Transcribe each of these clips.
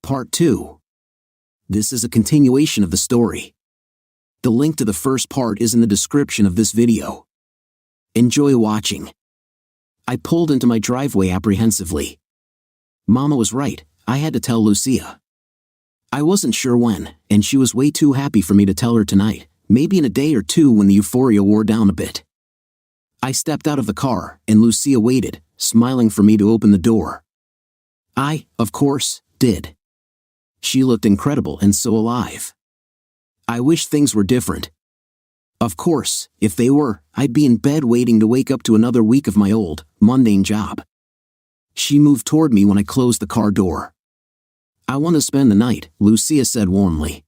Part 2. This is a continuation of the story. The link to the first part is in the description of this video. Enjoy watching. I pulled into my driveway apprehensively. Mama was right, I had to tell Lucia. I wasn't sure when, and she was way too happy for me to tell her tonight, maybe in a day or two when the euphoria wore down a bit. I stepped out of the car, and Lucia waited, smiling for me to open the door. I, of course, did. She looked incredible and so alive. I wish things were different. Of course, if they were, I'd be in bed waiting to wake up to another week of my old, mundane job. She moved toward me when I closed the car door. I want to spend the night, Lucia said warmly.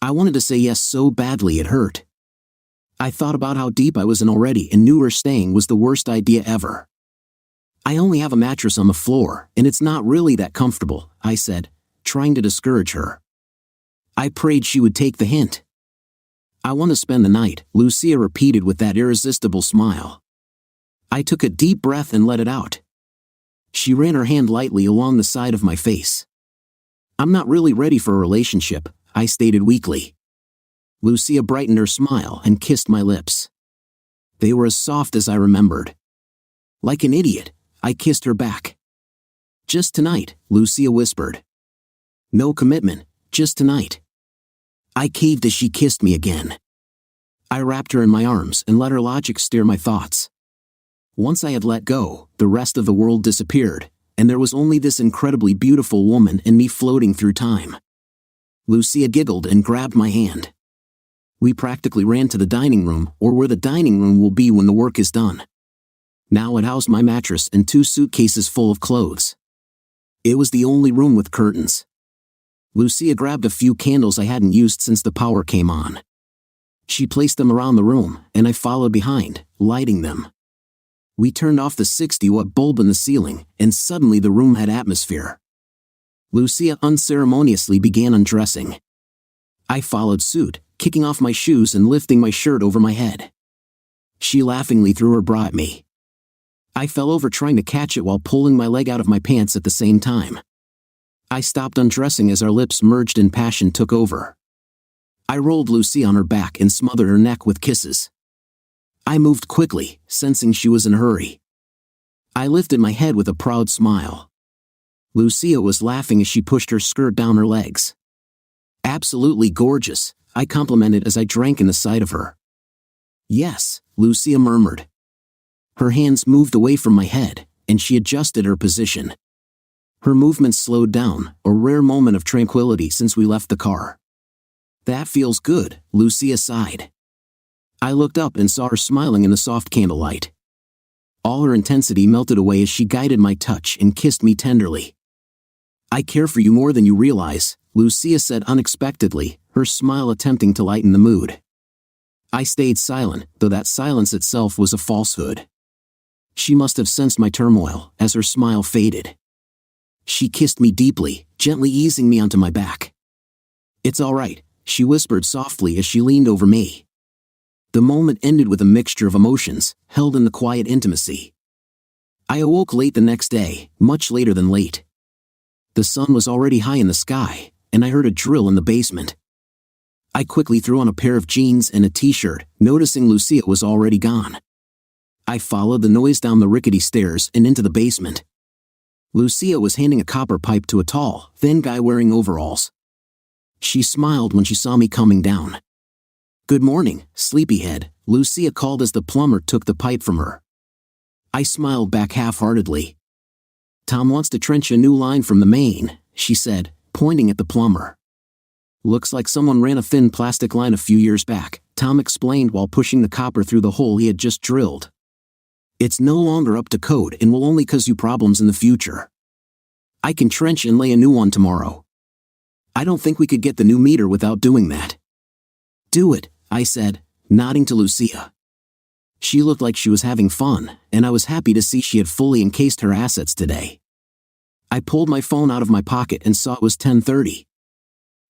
I wanted to say yes so badly it hurt. I thought about how deep I was in already and knew her staying was the worst idea ever. I only have a mattress on the floor, and it's not really that comfortable, I said, trying to discourage her. I prayed she would take the hint. I want to spend the night, Lucia repeated with that irresistible smile. I took a deep breath and let it out. She ran her hand lightly along the side of my face. I'm not really ready for a relationship, I stated weakly. Lucia brightened her smile and kissed my lips. They were as soft as I remembered. Like an idiot, I kissed her back. Just tonight, Lucia whispered. No commitment, just tonight. I caved as she kissed me again. I wrapped her in my arms and let her logic steer my thoughts. Once I had let go, the rest of the world disappeared, and there was only this incredibly beautiful woman and me floating through time. Lucia giggled and grabbed my hand. We practically ran to the dining room, or where the dining room will be when the work is done. Now it housed my mattress and 2 suitcases full of clothes. It was the only room with curtains. Lucia grabbed a few candles I hadn't used since the power came on. She placed them around the room, and I followed behind, lighting them. We turned off the 60-watt bulb in the ceiling, and suddenly the room had atmosphere. Lucia unceremoniously began undressing. I followed suit, kicking off my shoes and lifting my shirt over my head. She laughingly threw her bra at me. I fell over trying to catch it while pulling my leg out of my pants at the same time. I stopped undressing as our lips merged and passion took over. I rolled Lucia on her back and smothered her neck with kisses. I moved quickly, sensing she was in a hurry. I lifted my head with a proud smile. Lucia was laughing as she pushed her skirt down her legs. Absolutely gorgeous, I complimented as I drank in the sight of her. Yes, Lucia murmured. Her hands moved away from my head, and she adjusted her position. Her movements slowed down, a rare moment of tranquility since we left the car. That feels good, Lucia sighed. I looked up and saw her smiling in the soft candlelight. All her intensity melted away as she guided my touch and kissed me tenderly. I care for you more than you realize, Lucia said unexpectedly, her smile attempting to lighten the mood. I stayed silent, though that silence itself was a falsehood. She must have sensed my turmoil, as her smile faded. She kissed me deeply, gently easing me onto my back. It's all right, she whispered softly as she leaned over me. The moment ended with a mixture of emotions, held in the quiet intimacy. I awoke late the next day, much later than late. The sun was already high in the sky, and I heard a drill in the basement. I quickly threw on a pair of jeans and a t-shirt, noticing Lucia was already gone. I followed the noise down the rickety stairs and into the basement. Lucia was handing a copper pipe to a tall, thin guy wearing overalls. She smiled when she saw me coming down. Good morning, sleepyhead, Lucia called as the plumber took the pipe from her. I smiled back half-heartedly. Tom wants to trench a new line from the main, she said, pointing at the plumber. Looks like someone ran a thin plastic line a few years back, Tom explained while pushing the copper through the hole he had just drilled. It's no longer up to code and will only cause you problems in the future. I can trench and lay a new one tomorrow. I don't think we could get the new meter without doing that. Do it, I said, nodding to Lucia. She looked like she was having fun, and I was happy to see she had fully encased her assets today. I pulled my phone out of my pocket and saw it was 10:30.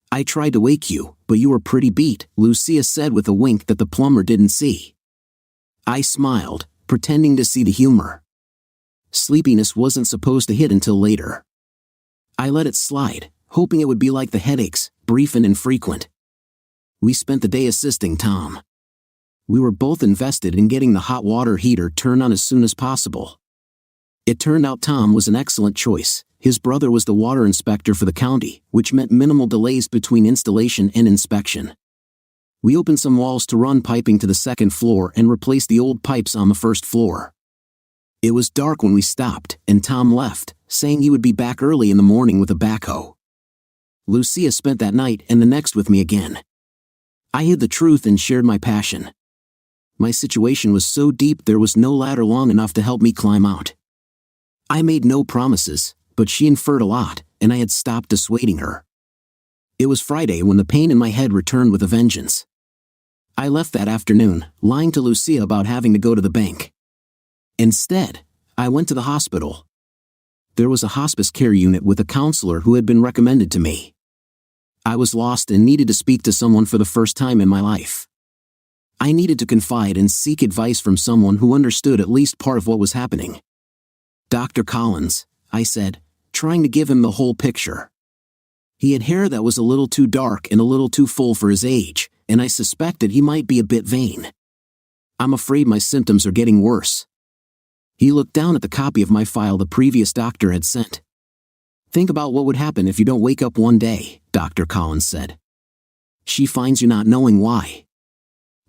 I tried to wake you, but you were pretty beat, Lucia said with a wink that the plumber didn't see. I smiled, pretending to see the humor. Sleepiness wasn't supposed to hit until later. I let it slide, hoping it would be like the headaches, brief and infrequent. We spent the day assisting Tom. We were both invested in getting the hot water heater turned on as soon as possible. It turned out Tom was an excellent choice. His brother was the water inspector for the county, which meant minimal delays between installation and inspection. We opened some walls to run piping to the second floor and replaced the old pipes on the first floor. It was dark when we stopped, and Tom left, saying he would be back early in the morning with a backhoe. Lucia spent that night and the next with me again. I hid the truth and shared my passion. My situation was so deep there was no ladder long enough to help me climb out. I made no promises, but she inferred a lot, and I had stopped dissuading her. It was Friday when the pain in my head returned with a vengeance. I left that afternoon, lying to Lucia about having to go to the bank. Instead, I went to the hospital. There was a hospice care unit with a counselor who had been recommended to me. I was lost and needed to speak to someone for the first time in my life. I needed to confide and seek advice from someone who understood at least part of what was happening. "Dr. Collins," I said, trying to give him the whole picture. He had hair that was a little too dark and a little too full for his age, and I suspected he might be a bit vain. "I'm afraid my symptoms are getting worse." He looked down at the copy of my file the previous doctor had sent. "Think about what would happen if you don't wake up one day," Dr. Collins said. "She finds you not knowing why.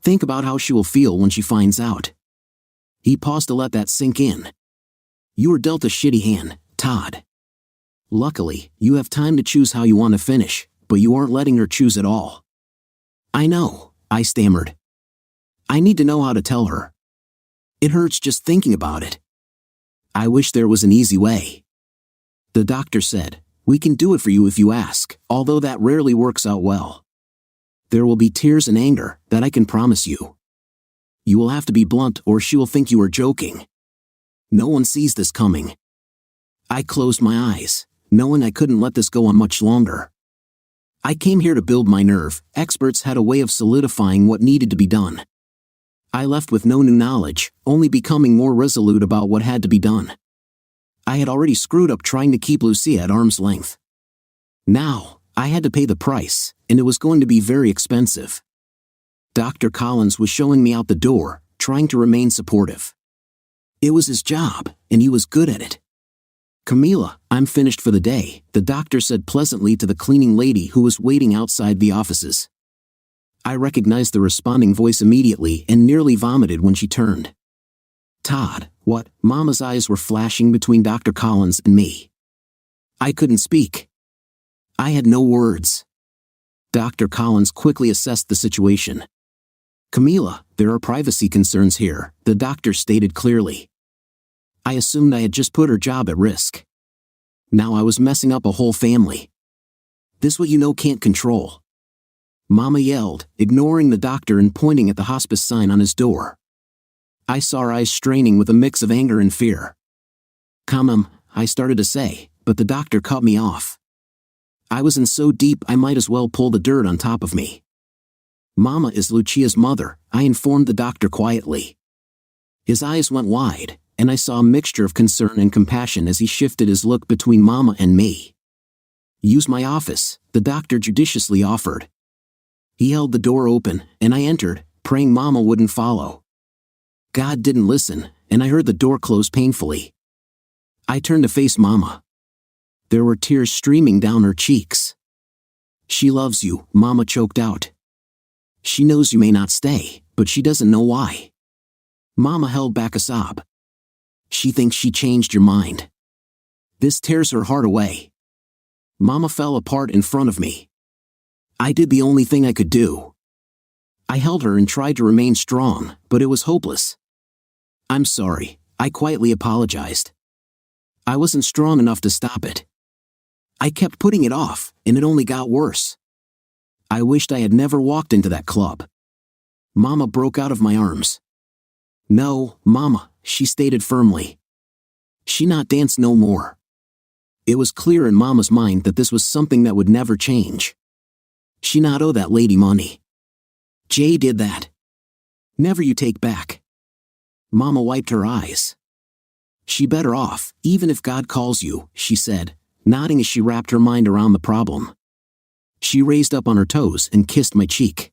Think about how she will feel when she finds out." He paused to let that sink in. "You were dealt a shitty hand, Todd. Luckily, you have time to choose how you want to finish, but you aren't letting her choose at all." "I know," I stammered. "I need to know how to tell her. It hurts just thinking about it." "I wish there was an easy way." The doctor said, "We can do it for you if you ask, although that rarely works out well. There will be tears and anger, that I can promise you. You will have to be blunt or she will think you are joking. No one sees this coming." I closed my eyes, knowing I couldn't let this go on much longer. I came here to build my nerve. Experts had a way of solidifying what needed to be done. I left with no new knowledge, only becoming more resolute about what had to be done. I had already screwed up trying to keep Lucia at arm's length. Now, I had to pay the price, and it was going to be very expensive. Dr. Collins was showing me out the door, trying to remain supportive. It was his job, and he was good at it. "Camila, I'm finished for the day," the doctor said pleasantly to the cleaning lady who was waiting outside the offices. I recognized the responding voice immediately and nearly vomited when she turned. "Todd, what?" Mama's eyes were flashing between Dr. Collins and me. I couldn't speak. I had no words. Dr. Collins quickly assessed the situation. "Camila, there are privacy concerns here," the doctor stated clearly. I assumed I had just put her job at risk. Now I was messing up a whole family. "This what you know can't control." Mama yelled, ignoring the doctor and pointing at the hospice sign on his door. I saw her eyes straining with a mix of anger and fear. "Come, I started to say, but the doctor cut me off. I was in so deep I might as well pull the dirt on top of me. "Mama is Lucia's mother," I informed the doctor quietly. His eyes went wide, and I saw a mixture of concern and compassion as he shifted his look between Mama and me. "Use my office," the doctor judiciously offered. He held the door open, and I entered, praying Mama wouldn't follow. God didn't listen, and I heard the door close painfully. I turned to face Mama. There were tears streaming down her cheeks. "She loves you," Mama choked out. "She knows you may not stay, but she doesn't know why." Mama held back a sob. "She thinks she changed your mind. This tears her heart away." Mama fell apart in front of me. I did the only thing I could do. I held her and tried to remain strong, but it was hopeless. "I'm sorry," I quietly apologized. I wasn't strong enough to stop it. I kept putting it off, and it only got worse. I wished I had never walked into that club. Mama broke out of my arms. "No, Mama," she stated firmly. "She not dance no more." It was clear in Mama's mind that this was something that would never change. "She not owe that lady money. Jay did that. Never you take back." Mama wiped her eyes. "She better off, even if God calls you," she said, nodding as she wrapped her mind around the problem. She raised up on her toes and kissed my cheek.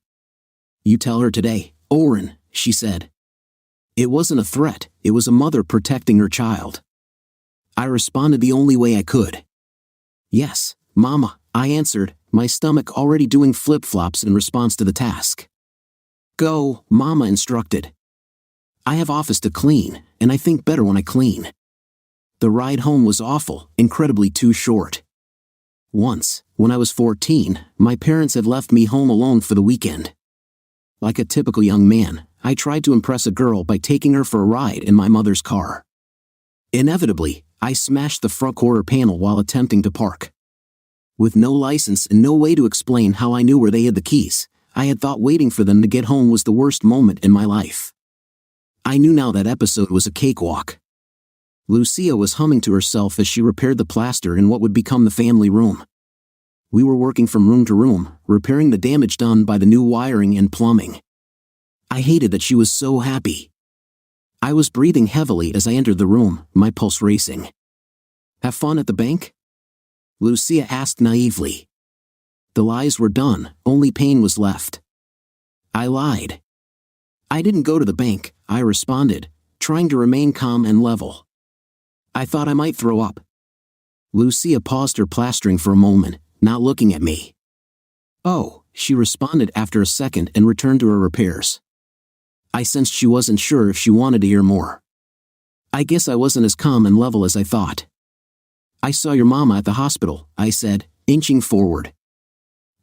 "You tell her today, Oren," she said. It wasn't a threat, it was a mother protecting her child. I responded the only way I could. "Yes, Mama," I answered, my stomach already doing flip-flops in response to the task. "Go," Mama instructed. "I have office to clean, and I think better when I clean." The ride home was awful, incredibly too short. Once, when I was 14, my parents had left me home alone for the weekend. Like a typical young man, I tried to impress a girl by taking her for a ride in my mother's car. Inevitably, I smashed the front quarter panel while attempting to park. With no license and no way to explain how I knew where they had the keys, I had thought waiting for them to get home was the worst moment in my life. I knew now that episode was a cakewalk. Lucia was humming to herself as she repaired the plaster in what would become the family room. We were working from room to room, repairing the damage done by the new wiring and plumbing. I hated that she was so happy. I was breathing heavily as I entered the room, my pulse racing. "Have fun at the bank?" Lucia asked naively. The lies were done, only pain was left. I lied. "I didn't go to the bank," I responded, trying to remain calm and level. "I thought I might throw up." Lucia paused her plastering for a moment, not looking at me. "Oh," she responded after a second and returned to her repairs. I sensed she wasn't sure if she wanted to hear more. I guess I wasn't as calm and level as I thought. "I saw your mama at the hospital," I said, inching forward.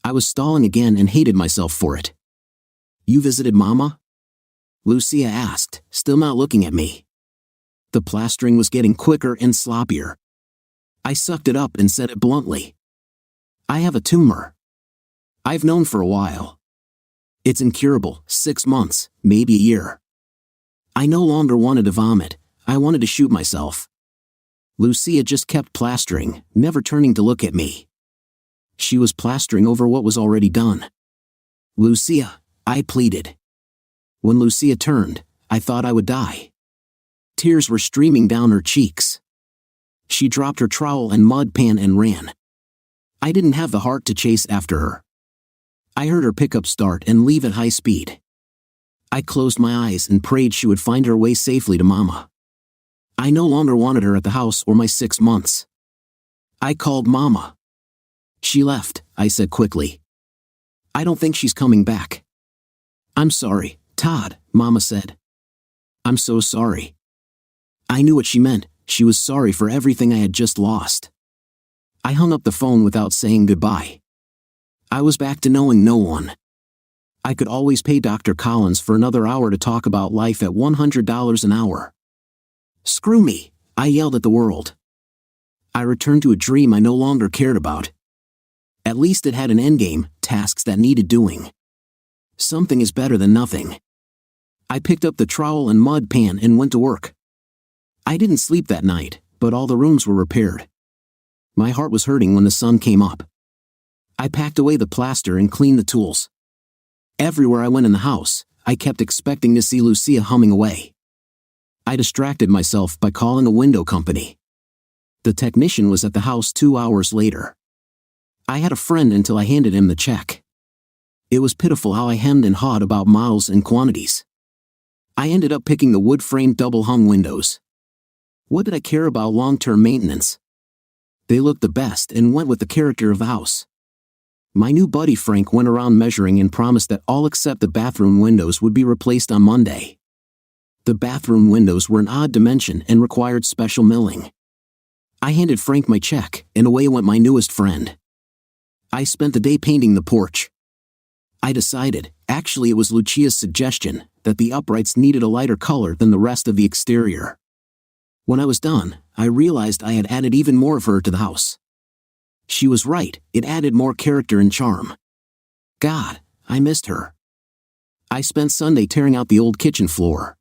I was stalling again and hated myself for it. "You visited Mama?" Lucia asked, still not looking at me. The plastering was getting quicker and sloppier. I sucked it up and said it bluntly. "I have a tumor. I've known for a while. It's incurable, 6 months, maybe a year." I no longer wanted to vomit, I wanted to shoot myself. Lucia just kept plastering, never turning to look at me. She was plastering over what was already done. "Lucia," I pleaded. When Lucia turned, I thought I would die. Tears were streaming down her cheeks. She dropped her trowel and mud pan and ran. I didn't have the heart to chase after her. I heard her pickup start and leave at high speed. I closed my eyes and prayed she would find her way safely to Mama. I no longer wanted her at the house or my 6 months. I called Mama. "She left," I said quickly. "I don't think she's coming back." "I'm sorry, Todd," Mama said. "I'm so sorry." I knew what she meant. She was sorry for everything I had just lost. I hung up the phone without saying goodbye. I was back to knowing no one. I could always pay Dr. Collins for another hour to talk about life at $100 an hour. "Screw me," I yelled at the world. I returned to a dream I no longer cared about. At least it had an endgame, tasks that needed doing. Something is better than nothing. I picked up the trowel and mud pan and went to work. I didn't sleep that night, but all the rooms were repaired. My heart was hurting when the sun came up. I packed away the plaster and cleaned the tools. Everywhere I went in the house, I kept expecting to see Lucia humming away. I distracted myself by calling a window company. The technician was at the house 2 hours later. I had a friend until I handed him the check. It was pitiful how I hemmed and hawed about miles and quantities. I ended up picking the wood-framed double-hung windows. What did I care about long-term maintenance? They looked the best and went with the character of the house. My new buddy Frank went around measuring and promised that all except the bathroom windows would be replaced on Monday. The bathroom windows were an odd dimension and required special milling. I handed Frank my check, and away went my newest friend. I spent the day painting the porch. I decided, actually it was Lucia's suggestion, that the uprights needed a lighter color than the rest of the exterior. When I was done, I realized I had added even more of her to the house. She was right, it added more character and charm. God, I missed her. I spent Sunday tearing out the old kitchen floor.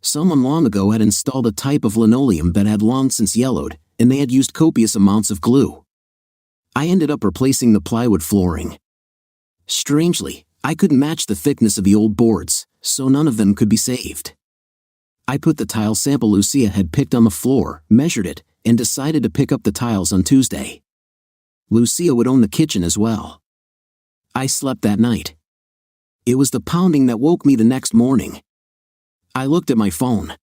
Someone long ago had installed a type of linoleum that had long since yellowed, and they had used copious amounts of glue. I ended up replacing the plywood flooring. Strangely, I couldn't match the thickness of the old boards, so none of them could be saved. I put the tile sample Lucia had picked on the floor, measured it, and decided to pick up the tiles on Tuesday. Lucia would own the kitchen as well. I slept that night. It was the pounding that woke me the next morning. I looked at my phone.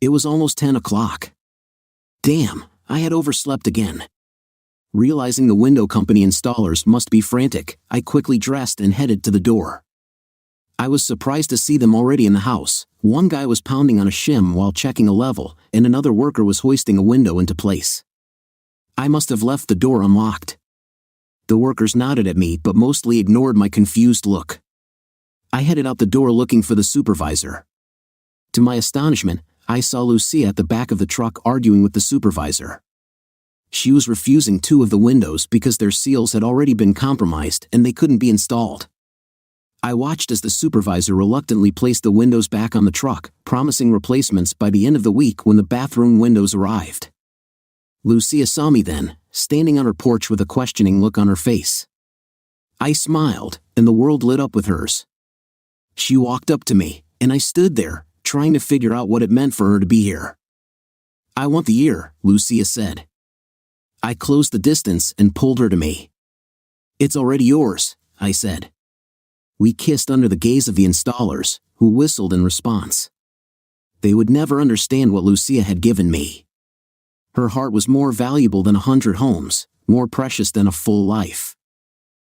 It was almost 10 o'clock. Damn, I had overslept again. Realizing the window company installers must be frantic, I quickly dressed and headed to the door. I was surprised to see them already in the house. One guy was pounding on a shim while checking a level, and another worker was hoisting a window into place. I must have left the door unlocked. The workers nodded at me but mostly ignored my confused look. I headed out the door looking for the supervisor. To my astonishment, I saw Lucia at the back of the truck arguing with the supervisor. She was refusing 2 of the windows because their seals had already been compromised and they couldn't be installed. I watched as the supervisor reluctantly placed the windows back on the truck, promising replacements by the end of the week when the bathroom windows arrived. Lucia saw me then, standing on her porch with a questioning look on her face. I smiled, and the world lit up with hers. She walked up to me, and I stood there, trying to figure out what it meant for her to be here. "I want the ear," Lucia said. I closed the distance and pulled her to me. "It's already yours," I said. We kissed under the gaze of the installers, who whistled in response. They would never understand what Lucia had given me. Her heart was more valuable than 100 homes, more precious than a full life.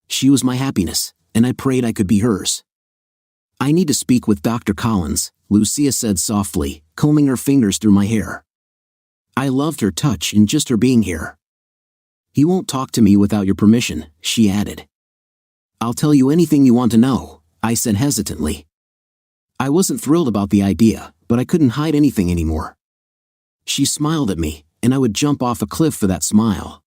She was my happiness, and I prayed I could be hers. "I need to speak with Dr. Collins," Lucia said softly, combing her fingers through my hair. I loved her touch and just her being here. "He won't talk to me without your permission," she added. "I'll tell you anything you want to know," I said hesitantly. I wasn't thrilled about the idea, but I couldn't hide anything anymore. She smiled at me, and I would jump off a cliff for that smile.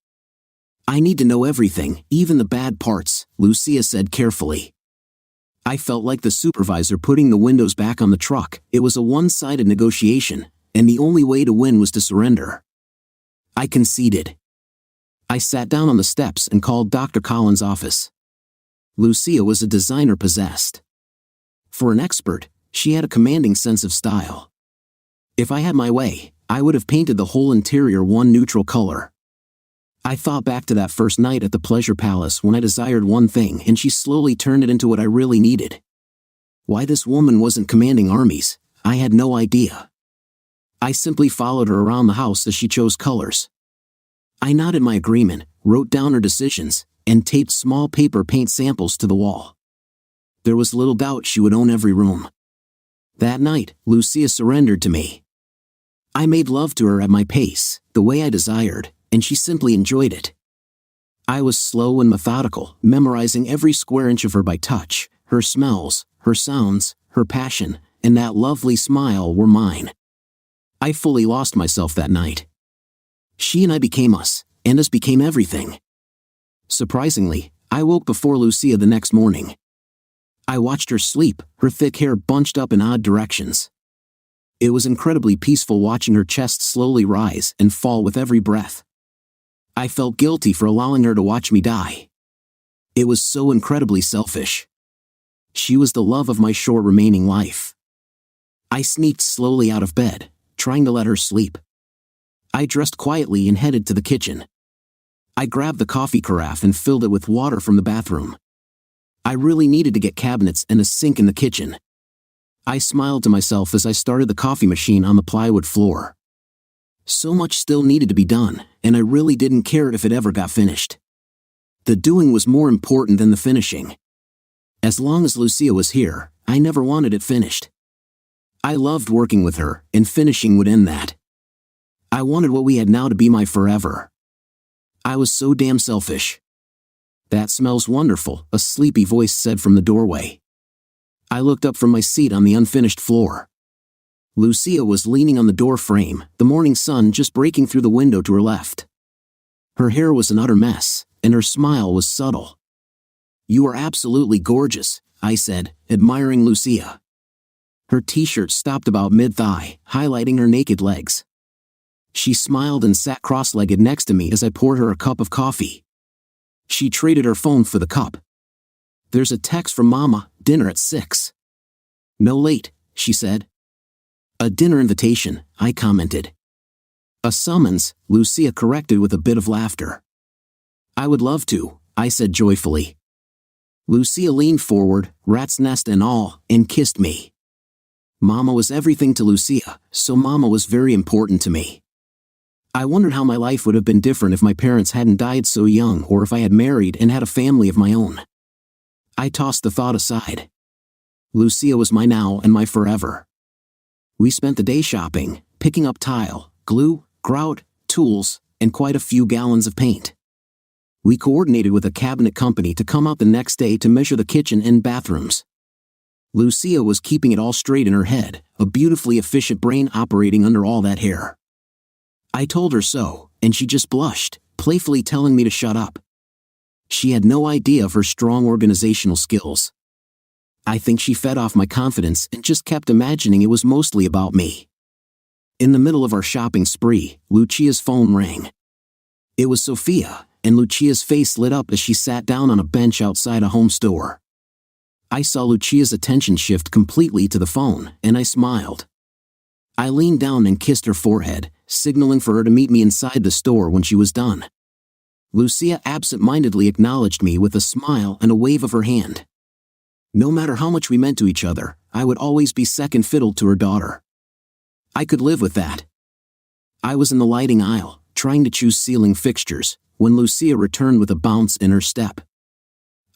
"I need to know everything, even the bad parts," Lucia said carefully. I felt like the supervisor putting the windows back on the truck. It was a one-sided negotiation, and the only way to win was to surrender. I conceded. I sat down on the steps and called Dr. Collins' office. Lucia was a designer possessed. For an expert, she had a commanding sense of style. If I had my way, I would have painted the whole interior one neutral color. I thought back to that first night at the Pleasure Palace when I desired one thing and she slowly turned it into what I really needed. Why this woman wasn't commanding armies, I had no idea. I simply followed her around the house as she chose colors. I nodded my agreement, wrote down her decisions, and taped small paper paint samples to the wall. There was little doubt she would own every room. That night, Lucia surrendered to me. I made love to her at my pace, the way I desired, and she simply enjoyed it. I was slow and methodical, memorizing every square inch of her by touch. Her smells, her sounds, her passion, and that lovely smile were mine. I fully lost myself that night. She and I became us, and us became everything. Surprisingly, I woke before Lucia the next morning. I watched her sleep, her thick hair bunched up in odd directions. It was incredibly peaceful watching her chest slowly rise and fall with every breath. I felt guilty for allowing her to watch me die. It was so incredibly selfish. She was the love of my short remaining life. I sneaked slowly out of bed, trying to let her sleep. I dressed quietly and headed to the kitchen. I grabbed the coffee carafe and filled it with water from the bathroom. I really needed to get cabinets and a sink in the kitchen. I smiled to myself as I started the coffee machine on the plywood floor. So much still needed to be done, and I really didn't care if it ever got finished. The doing was more important than the finishing. As long as Lucia was here, I never wanted it finished. I loved working with her, and finishing would end that. I wanted what we had now to be my forever. I was so damn selfish. "That smells wonderful," a sleepy voice said from the doorway. I looked up from my seat on the unfinished floor. Lucia was leaning on the door frame, the morning sun just breaking through the window to her left. Her hair was an utter mess, and her smile was subtle. "You are absolutely gorgeous," I said, admiring Lucia. Her t-shirt stopped about mid-thigh, highlighting her naked legs. She smiled and sat cross-legged next to me as I poured her a cup of coffee. She traded her phone for the cup. "There's a text from Mama, dinner at 6. "No late," she said. "A dinner invitation," I commented. A summons, Lucia corrected with a bit of laughter. I would love to, I said joyfully. Lucia leaned forward, rat's nest and all, and kissed me. Mama was everything to Lucia, so Mama was very important to me. I wondered how my life would have been different if my parents hadn't died so young or if I had married and had a family of my own. I tossed the thought aside. Lucia was my now and my forever. We spent the day shopping, picking up tile, glue, grout, tools, and quite a few gallons of paint. We coordinated with a cabinet company to come out the next day to measure the kitchen and bathrooms. Lucia was keeping it all straight in her head, a beautifully efficient brain operating under all that hair. I told her so, and she just blushed, playfully telling me to shut up. She had no idea of her strong organizational skills. I think she fed off my confidence and just kept imagining it was mostly about me. In the middle of our shopping spree, Lucia's phone rang. It was Sophia, and Lucia's face lit up as she sat down on a bench outside a home store. I saw Lucia's attention shift completely to the phone, and I smiled. I leaned down and kissed her forehead, signaling for her to meet me inside the store when she was done. Lucia absent-mindedly acknowledged me with a smile and a wave of her hand. No matter how much we meant to each other, I would always be second fiddle to her daughter. I could live with that. I was in the lighting aisle, trying to choose ceiling fixtures, when Lucia returned with a bounce in her step.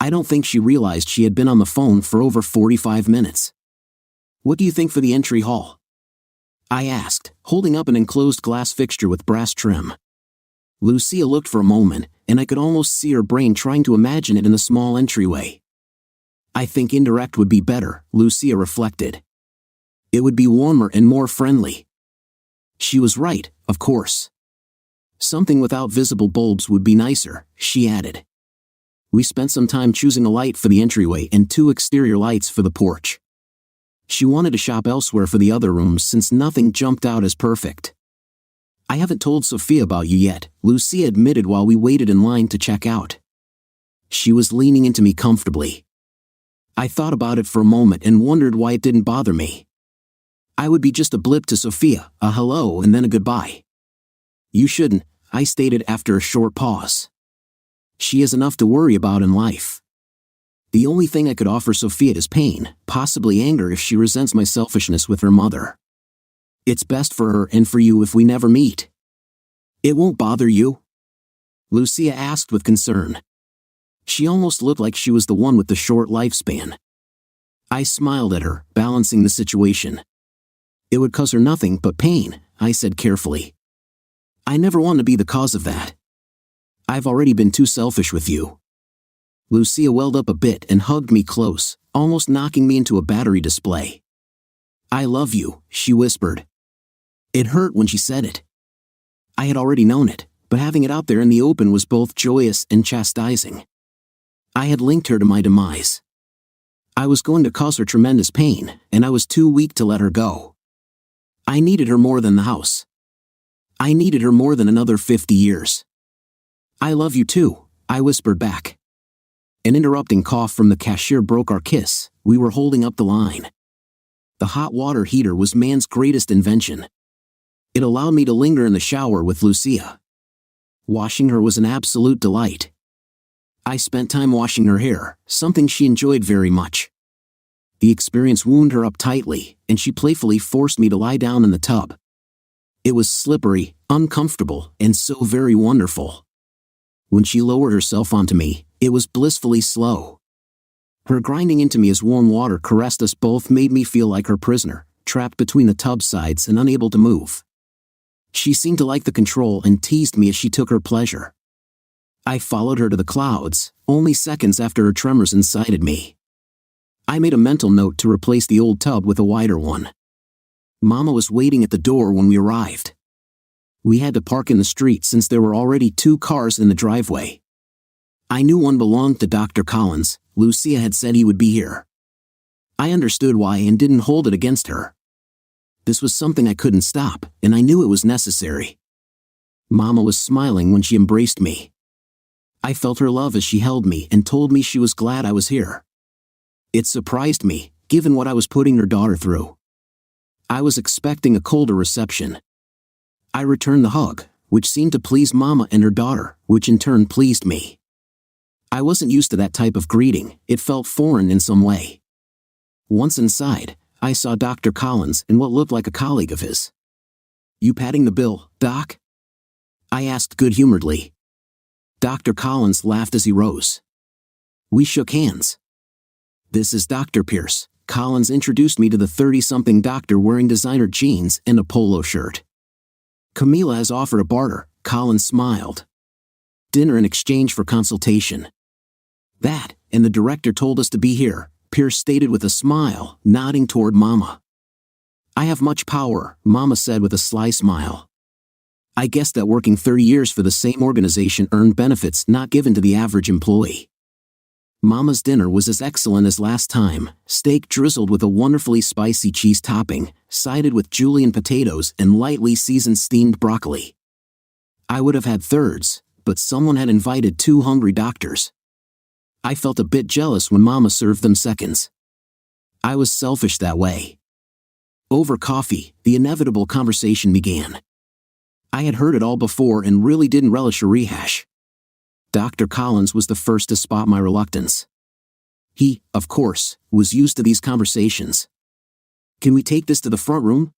I don't think she realized she had been on the phone for over 45 minutes. What do you think for the entry hall? I asked, holding up an enclosed glass fixture with brass trim. Lucia looked for a moment, and I could almost see her brain trying to imagine it in the small entryway. I think indirect would be better, Lucia reflected. It would be warmer and more friendly. She was right, of course. Something without visible bulbs would be nicer, she added. We spent some time choosing a light for the entryway and 2 exterior lights for the porch. She wanted to shop elsewhere for the other rooms since nothing jumped out as perfect. I haven't told Sophia about you yet, Lucia admitted while we waited in line to check out. She was leaning into me comfortably. I thought about it for a moment and wondered why it didn't bother me. I would be just a blip to Sophia, a hello and then a goodbye. You shouldn't, I stated after a short pause. She has enough to worry about in life. The only thing I could offer Sophia is pain, possibly anger if she resents my selfishness with her mother. It's best for her and for you if we never meet. It won't bother you? Lucia asked with concern. She almost looked like she was the one with the short lifespan. I smiled at her, balancing the situation. It would cause her nothing but pain, I said carefully. I never want to be the cause of that. I've already been too selfish with you. Lucia welled up a bit and hugged me close, almost knocking me into a battery display. I love you, she whispered. It hurt when she said it. I had already known it, but having it out there in the open was both joyous and chastising. I had linked her to my demise. I was going to cause her tremendous pain, and I was too weak to let her go. I needed her more than the house. I needed her more than another 50 years. I love you too, I whispered back. An interrupting cough from the cashier broke our kiss. We were holding up the line. The hot water heater was man's greatest invention. It allowed me to linger in the shower with Lucia. Washing her was an absolute delight. I spent time washing her hair, something she enjoyed very much. The experience wound her up tightly, and she playfully forced me to lie down in the tub. It was slippery, uncomfortable, and so very wonderful. When she lowered herself onto me, it was blissfully slow. Her grinding into me as warm water caressed us both made me feel like her prisoner, trapped between the tub sides and unable to move. She seemed to like the control and teased me as she took her pleasure. I followed her to the clouds, only seconds after her tremors incited me. I made a mental note to replace the old tub with a wider one. Mama was waiting at the door when we arrived. We had to park in the street since there were already 2 cars in the driveway. I knew one belonged to Dr. Collins. Lucia had said he would be here. I understood why and didn't hold it against her. This was something I couldn't stop, and I knew it was necessary. Mama was smiling when she embraced me. I felt her love as she held me and told me she was glad I was here. It surprised me, given what I was putting her daughter through. I was expecting a colder reception. I returned the hug, which seemed to please Mama and her daughter, which in turn pleased me. I wasn't used to that type of greeting, it felt foreign in some way. Once inside, I saw Dr. Collins and what looked like a colleague of his. "You padding the bill, Doc?" I asked good-humoredly. Dr. Collins laughed as he rose. We shook hands. "This is Dr. Pierce." Collins introduced me to the 30-something doctor wearing designer jeans and a polo shirt. "Camila has offered a barter," Collins smiled. "Dinner in exchange for consultation." "That, and the director told us to be here," Pierce stated with a smile, nodding toward Mama. "I have much power," Mama said with a sly smile. "I guess that working 30 years for the same organization earned benefits not given to the average employee." Mama's dinner was as excellent as last time, steak drizzled with a wonderfully spicy cheese topping, sided with julienne potatoes and lightly seasoned steamed broccoli. I would have had thirds, but someone had invited 2 hungry doctors. I felt a bit jealous when Mama served them seconds. I was selfish that way. Over coffee, the inevitable conversation began. I had heard it all before and really didn't relish a rehash. Dr. Collins was the first to spot my reluctance. He, of course, was used to these conversations. "Can we take this to the front room?"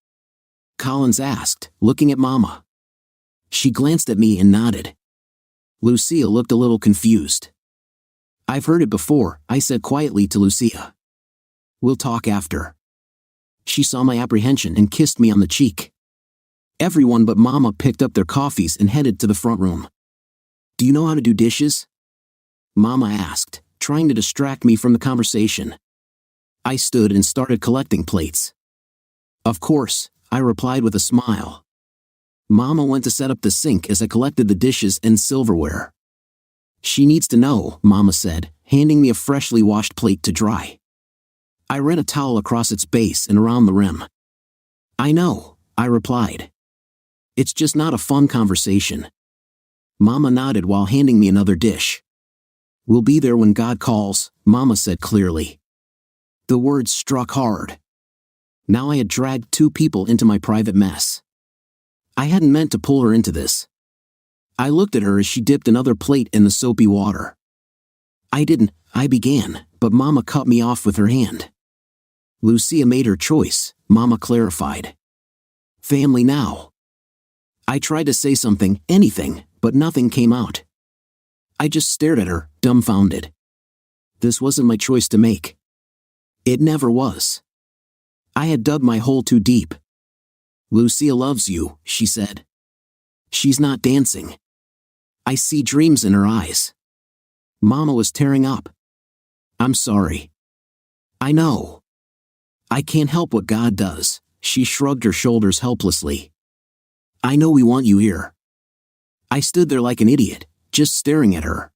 Collins asked, looking at Mama. She glanced at me and nodded. Lucia looked a little confused. "I've heard it before," I said quietly to Lucia. "We'll talk after." She saw my apprehension and kissed me on the cheek. Everyone but Mama picked up their coffees and headed to the front room. "Do you know how to do dishes?" Mama asked, trying to distract me from the conversation. I stood and started collecting plates. "Of course," I replied with a smile. Mama went to set up the sink as I collected the dishes and silverware. "She needs to know," Mama said, handing me a freshly washed plate to dry. I ran a towel across its base and around the rim. "I know," I replied. "It's just not a fun conversation." Mama nodded while handing me another dish. "We'll be there when God calls," Mama said clearly. The words struck hard. Now I had dragged 2 people into my private mess. I hadn't meant to pull her into this. I looked at her as she dipped another plate in the soapy water. I began, but Mama cut me off with her hand. "Lucia made her choice," Mama clarified. "Family now." I tried to say something, anything, but nothing came out. I just stared at her, dumbfounded. This wasn't my choice to make. It never was. I had dug my hole too deep. "Lucia loves you," she said. "She's not dancing." I see dreams in her eyes. Mama was tearing up. "I'm sorry." "I know. I can't help what God does," she shrugged her shoulders helplessly. "I know we want you here." I stood there like an idiot, just staring at her.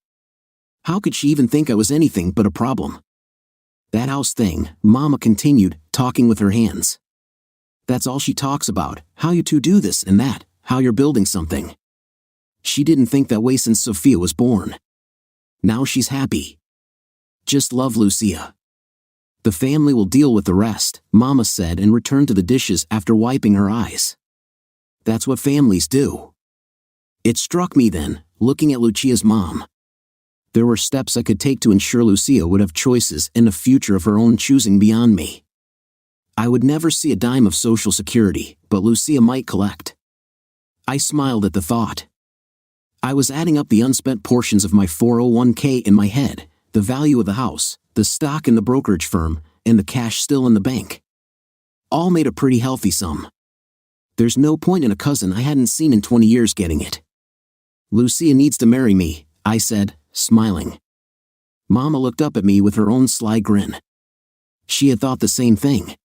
How could she even think I was anything but a problem? "That house thing," Mama continued, talking with her hands. "That's all she talks about, how you 2 do this and that, how you're building something. She didn't think that way since Sophia was born. Now she's happy. Just love Lucia. The family will deal with the rest," Mama said and returned to the dishes after wiping her eyes. "That's what families do." It struck me then, looking at Lucia's mom. There were steps I could take to ensure Lucia would have choices and a future of her own choosing beyond me. I would never see a dime of Social Security, but Lucia might collect. I smiled at the thought. I was adding up the unspent portions of my 401k in my head, the value of the house, the stock in the brokerage firm, and the cash still in the bank. All made a pretty healthy sum. There's no point in a cousin I hadn't seen in 20 years getting it. "Lucia needs to marry me," I said, smiling. Mama looked up at me with her own sly grin. She had thought the same thing.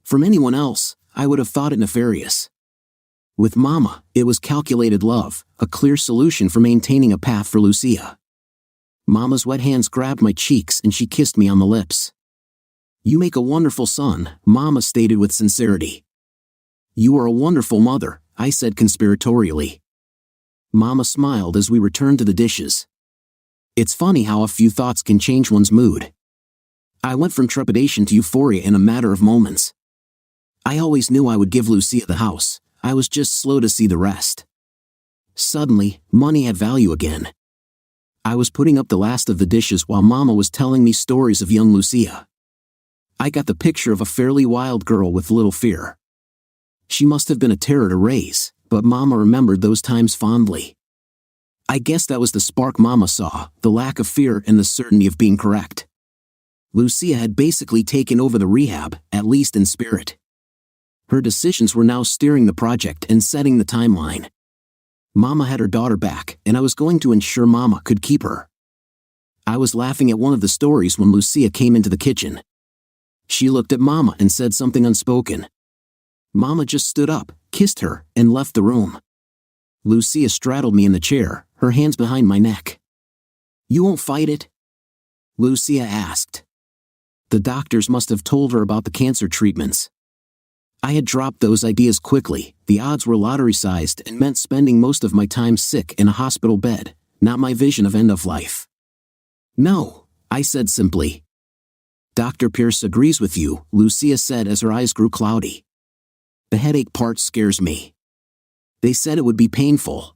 From anyone else, I would have thought it nefarious. With Mama, it was calculated love, a clear solution for maintaining a path for Lucia. Mama's wet hands grabbed my cheeks and she kissed me on the lips. "You make a wonderful son," Mama stated with sincerity. "You are a wonderful mother," I said conspiratorially. Mama smiled as we returned to the dishes. It's funny how a few thoughts can change one's mood. I went from trepidation to euphoria in a matter of moments. I always knew I would give Lucia the house. I was just slow to see the rest. Suddenly, money had value again. I was putting up the last of the dishes while Mama was telling me stories of young Lucia. I got the picture of a fairly wild girl with little fear. She must have been a terror to raise, but Mama remembered those times fondly. I guess that was the spark Mama saw, the lack of fear and the certainty of being correct. Lucia had basically taken over the rehab, at least in spirit. Her decisions were now steering the project and setting the timeline. Mama had her daughter back, and I was going to ensure Mama could keep her. I was laughing at one of the stories when Lucia came into the kitchen. She looked at Mama and said something unspoken. Mama just stood up, kissed her, and left the room. Lucia straddled me in the chair, her hands behind my neck. "You won't fight it?" Lucia asked. The doctors must have told her about the cancer treatments. I had dropped those ideas quickly. The odds were lottery-sized and meant spending most of my time sick in a hospital bed, not my vision of end of life. "No," I said simply. "Dr. Pierce agrees with you," Lucia said as her eyes grew cloudy. "The headache part scares me. They said it would be painful."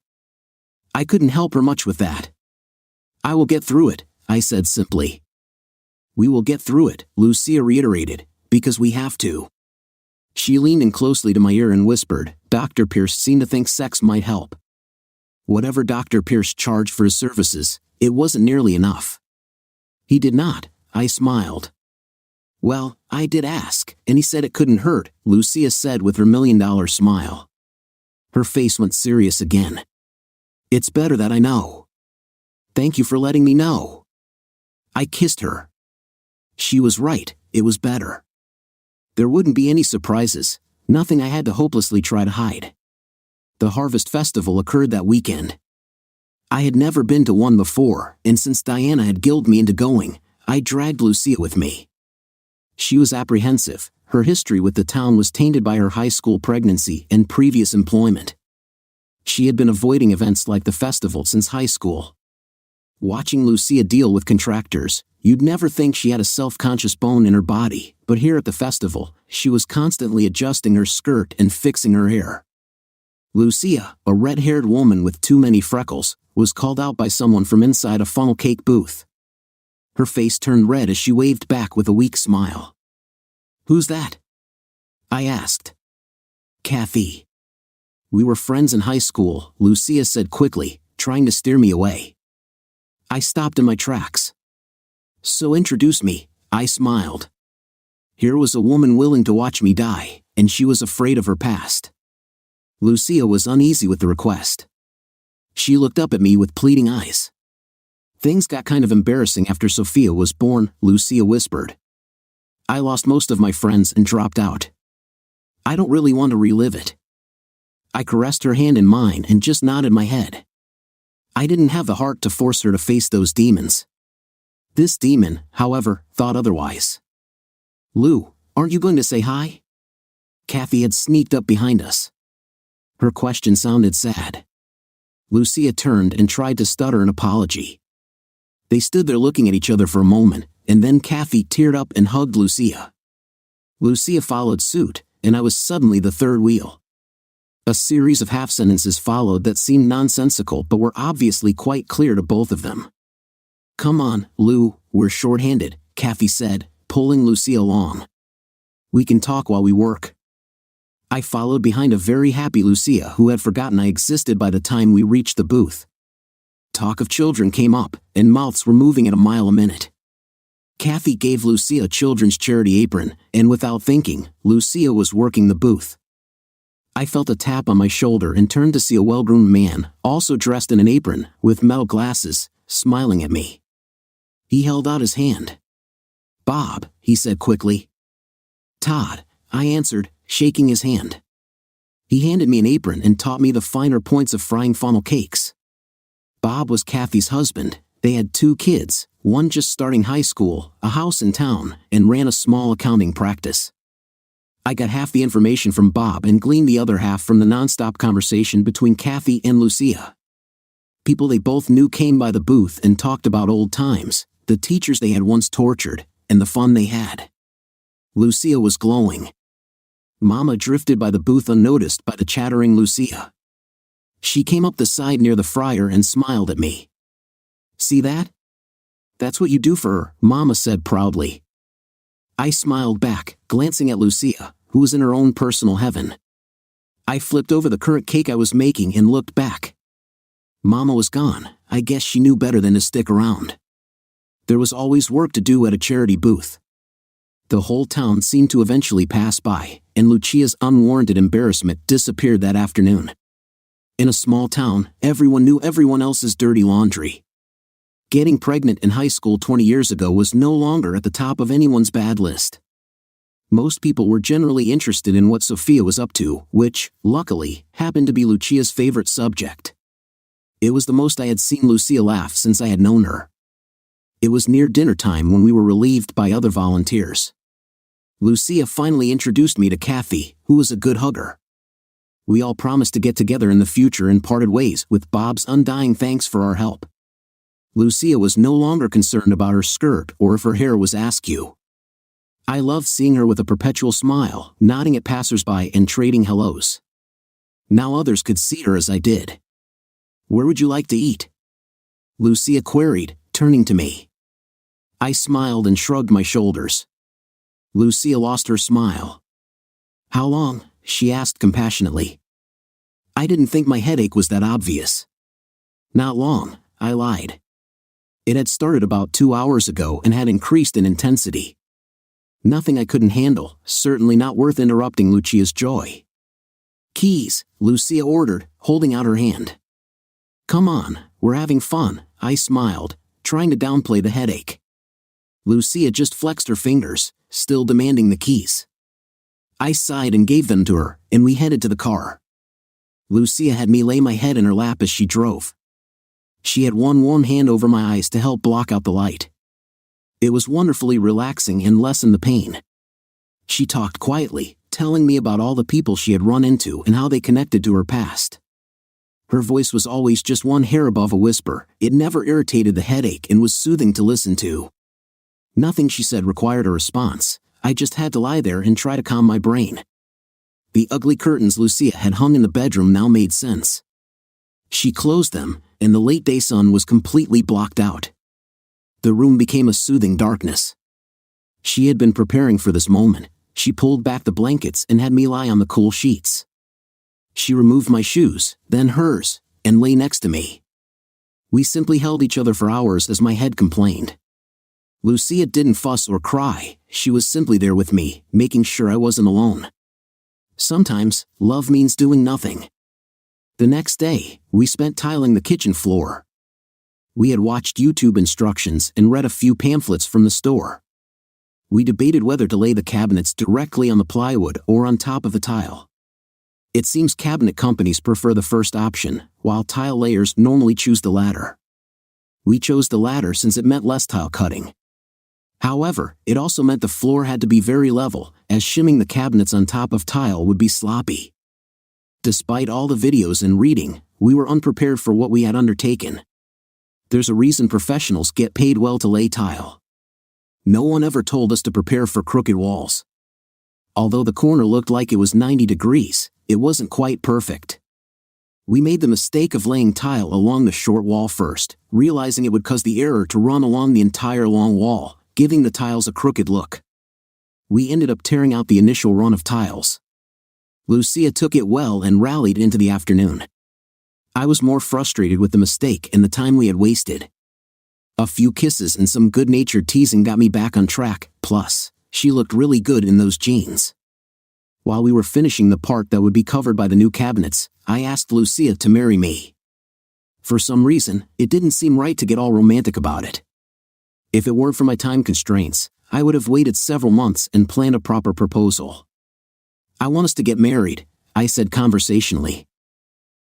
I couldn't help her much with that. "I will get through it," I said simply. "We will get through it," Lucia reiterated, "because we have to." She leaned in closely to my ear and whispered, "Dr. Pierce seemed to think sex might help. Whatever Dr. Pierce charged for his services, it wasn't nearly enough." "He did not," I smiled. "Well, I did ask, and he said it couldn't hurt," Lucia said with her $1,000,000 smile. Her face went serious again. "It's better that I know. Thank you for letting me know." I kissed her. She was right, it was better. There wouldn't be any surprises, nothing I had to hopelessly try to hide. The Harvest Festival occurred that weekend. I had never been to one before, and since Diana had guilted me into going, I dragged Lucia with me. She was apprehensive. Her history with the town was tainted by her high school pregnancy and previous employment. She had been avoiding events like the festival since high school. Watching Lucia deal with contractors, you'd never think she had a self-conscious bone in her body, but here at the festival, she was constantly adjusting her skirt and fixing her hair. Lucia, a red-haired woman with too many freckles, was called out by someone from inside a funnel cake booth. Her face turned red as she waved back with a weak smile. "Who's that?" I asked. "Kathy. We were friends in high school," Lucia said quickly, trying to steer me away. I stopped in my tracks. "So introduce me," I smiled. Here was a woman willing to watch me die, and she was afraid of her past. Lucia was uneasy with the request. She looked up at me with pleading eyes. "Things got kind of embarrassing after Sophia was born," Lucia whispered. "I lost most of my friends and dropped out. I don't really want to relive it." I caressed her hand in mine and just nodded my head. I didn't have the heart to force her to face those demons. This demon, however, thought otherwise. "Lou, aren't you going to say hi?" Kathy had sneaked up behind us. Her question sounded sad. Lucia turned and tried to stutter an apology. They stood there looking at each other for a moment, and then Kathy teared up and hugged Lucia. Lucia followed suit, and I was suddenly the third wheel. A series of half-sentences followed that seemed nonsensical but were obviously quite clear to both of them. "Come on, Lou, we're short-handed," Kathy said, pulling Lucia along. "We can talk while we work." I followed behind a very happy Lucia who had forgotten I existed by the time we reached the booth. Talk of children came up, and mouths were moving at a mile a minute. Kathy gave Lucia a children's charity apron, and without thinking, Lucia was working the booth. I felt a tap on my shoulder and turned to see a well-groomed man, also dressed in an apron, with metal glasses, smiling at me. He held out his hand. "Bob," he said quickly. "Todd," I answered, shaking his hand. He handed me an apron and taught me the finer points of frying funnel cakes. Bob was Kathy's husband. They had 2 kids, one just starting high school, a house in town, and ran a small accounting practice. I got half the information from Bob and gleaned the other half from the nonstop conversation between Kathy and Lucia. People they both knew came by the booth and talked about old times, the teachers they had once tortured, and the fun they had. Lucia was glowing. Mama drifted by the booth unnoticed by the chattering Lucia. She came up the side near the fryer and smiled at me. "See that? That's what you do for her," Mama said proudly. I smiled back, glancing at Lucia, who was in her own personal heaven. I flipped over the currant cake I was making and looked back. Mama was gone. I guess she knew better than to stick around. There was always work to do at a charity booth. The whole town seemed to eventually pass by, and Lucia's unwarranted embarrassment disappeared that afternoon. In a small town, everyone knew everyone else's dirty laundry. Getting pregnant in high school 20 years ago was no longer at the top of anyone's bad list. Most people were generally interested in what Sophia was up to, which, luckily, happened to be Lucia's favorite subject. It was the most I had seen Lucia laugh since I had known her. It was near dinner time when we were relieved by other volunteers. Lucia finally introduced me to Kathy, who was a good hugger. We all promised to get together in the future and parted ways with Bob's undying thanks for our help. Lucia was no longer concerned about her skirt or if her hair was askew. I loved seeing her with a perpetual smile, nodding at passersby and trading hellos. Now others could see her as I did. "Where would you like to eat?" Lucia queried, turning to me. I smiled and shrugged my shoulders. Lucia lost her smile. "How long?" she asked compassionately. I didn't think my headache was that obvious. "Not long," I lied. It had started about 2 hours ago and had increased in intensity. Nothing I couldn't handle, certainly not worth interrupting Lucia's joy. "Keys," Lucia ordered, holding out her hand. "Come on, we're having fun," I smiled, trying to downplay the headache. Lucia just flexed her fingers, still demanding the keys. I sighed and gave them to her, and we headed to the car. Lucia had me lay my head in her lap as she drove. She had one warm hand over my eyes to help block out the light. It was wonderfully relaxing and lessened the pain. She talked quietly, telling me about all the people she had run into and how they connected to her past. Her voice was always just one hair above a whisper. It never irritated the headache and was soothing to listen to. Nothing she said required a response. I just had to lie there and try to calm my brain. The ugly curtains Lucia had hung in the bedroom now made sense. She closed them, and the late-day sun was completely blocked out. The room became a soothing darkness. She had been preparing for this moment. She pulled back the blankets and had me lie on the cool sheets. She removed my shoes, then hers, and lay next to me. We simply held each other for hours as my head complained. Lucia didn't fuss or cry. She was simply there with me, making sure I wasn't alone. Sometimes, love means doing nothing. The next day, we spent tiling the kitchen floor. We had watched YouTube instructions and read a few pamphlets from the store. We debated whether to lay the cabinets directly on the plywood or on top of the tile. It seems cabinet companies prefer the first option, while tile layers normally choose the latter. We chose the latter since it meant less tile cutting. However, it also meant the floor had to be very level, as shimming the cabinets on top of tile would be sloppy. Despite all the videos and reading, we were unprepared for what we had undertaken. There's a reason professionals get paid well to lay tile. No one ever told us to prepare for crooked walls. Although the corner looked like it was 90 degrees, it wasn't quite perfect. We made the mistake of laying tile along the short wall first, realizing it would cause the error to run along the entire long wall, giving the tiles a crooked look. We ended up tearing out the initial run of tiles. Lucia took it well and rallied into the afternoon. I was more frustrated with the mistake and the time we had wasted. A few kisses and some good-natured teasing got me back on track, plus, she looked really good in those jeans. While we were finishing the part that would be covered by the new cabinets, I asked Lucia to marry me. For some reason, it didn't seem right to get all romantic about it. If it weren't for my time constraints, I would have waited several months and planned a proper proposal. "I want us to get married," I said conversationally.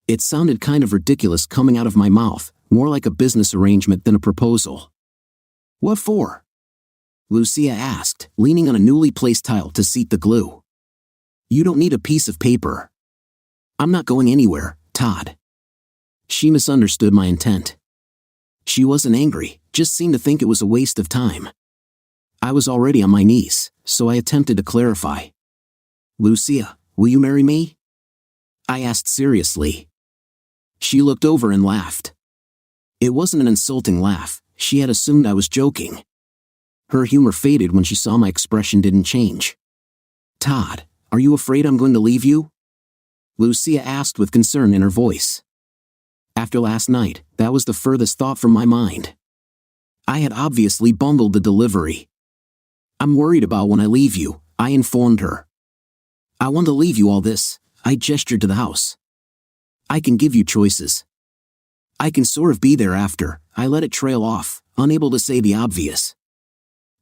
It sounded kind of ridiculous coming out of my mouth, more like a business arrangement than a proposal. "What for?" Lucia asked, leaning on a newly placed tile to seat the glue. "You don't need a piece of paper." "I'm not going anywhere, Todd." She misunderstood my intent. She wasn't angry, just seemed to think it was a waste of time. I was already on my knees, so I attempted to clarify. Lucia, will you marry me? I asked seriously. She looked over and laughed. It wasn't an insulting laugh. She had assumed I was joking. Her humor faded when she saw my expression didn't change. Todd, are you afraid I'm going to leave you? Lucia asked with concern in her voice. After last night, that was the furthest thought from my mind. I had obviously bungled the delivery. I'm worried about when I leave you, I informed her. I want to leave you all this. I gestured to the house. I can give you choices. I can sort of be there after. I let it trail off, unable to say the obvious.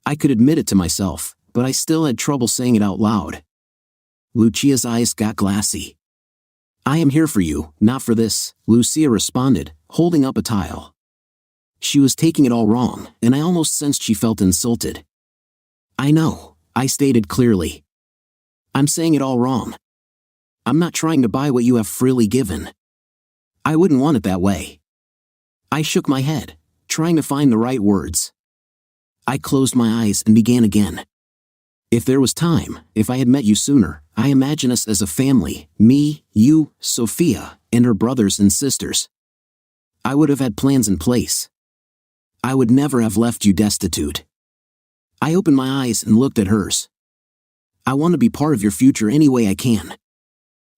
I could admit it to myself, but I still had trouble saying it out loud. Lucia's eyes got glassy. I am here for you, not for this, Lucia responded, holding up a tile. She was taking it all wrong, and I almost sensed she felt insulted. I know, I stated clearly. I'm saying it all wrong. I'm not trying to buy what you have freely given. I wouldn't want it that way. I shook my head, trying to find the right words. I closed my eyes and began again. If there was time, if I had met you sooner, I imagine us as a family, me, you, Sophia, and her brothers and sisters. I would have had plans in place. I would never have left you destitute. I opened my eyes and looked at hers. I want to be part of your future any way I can.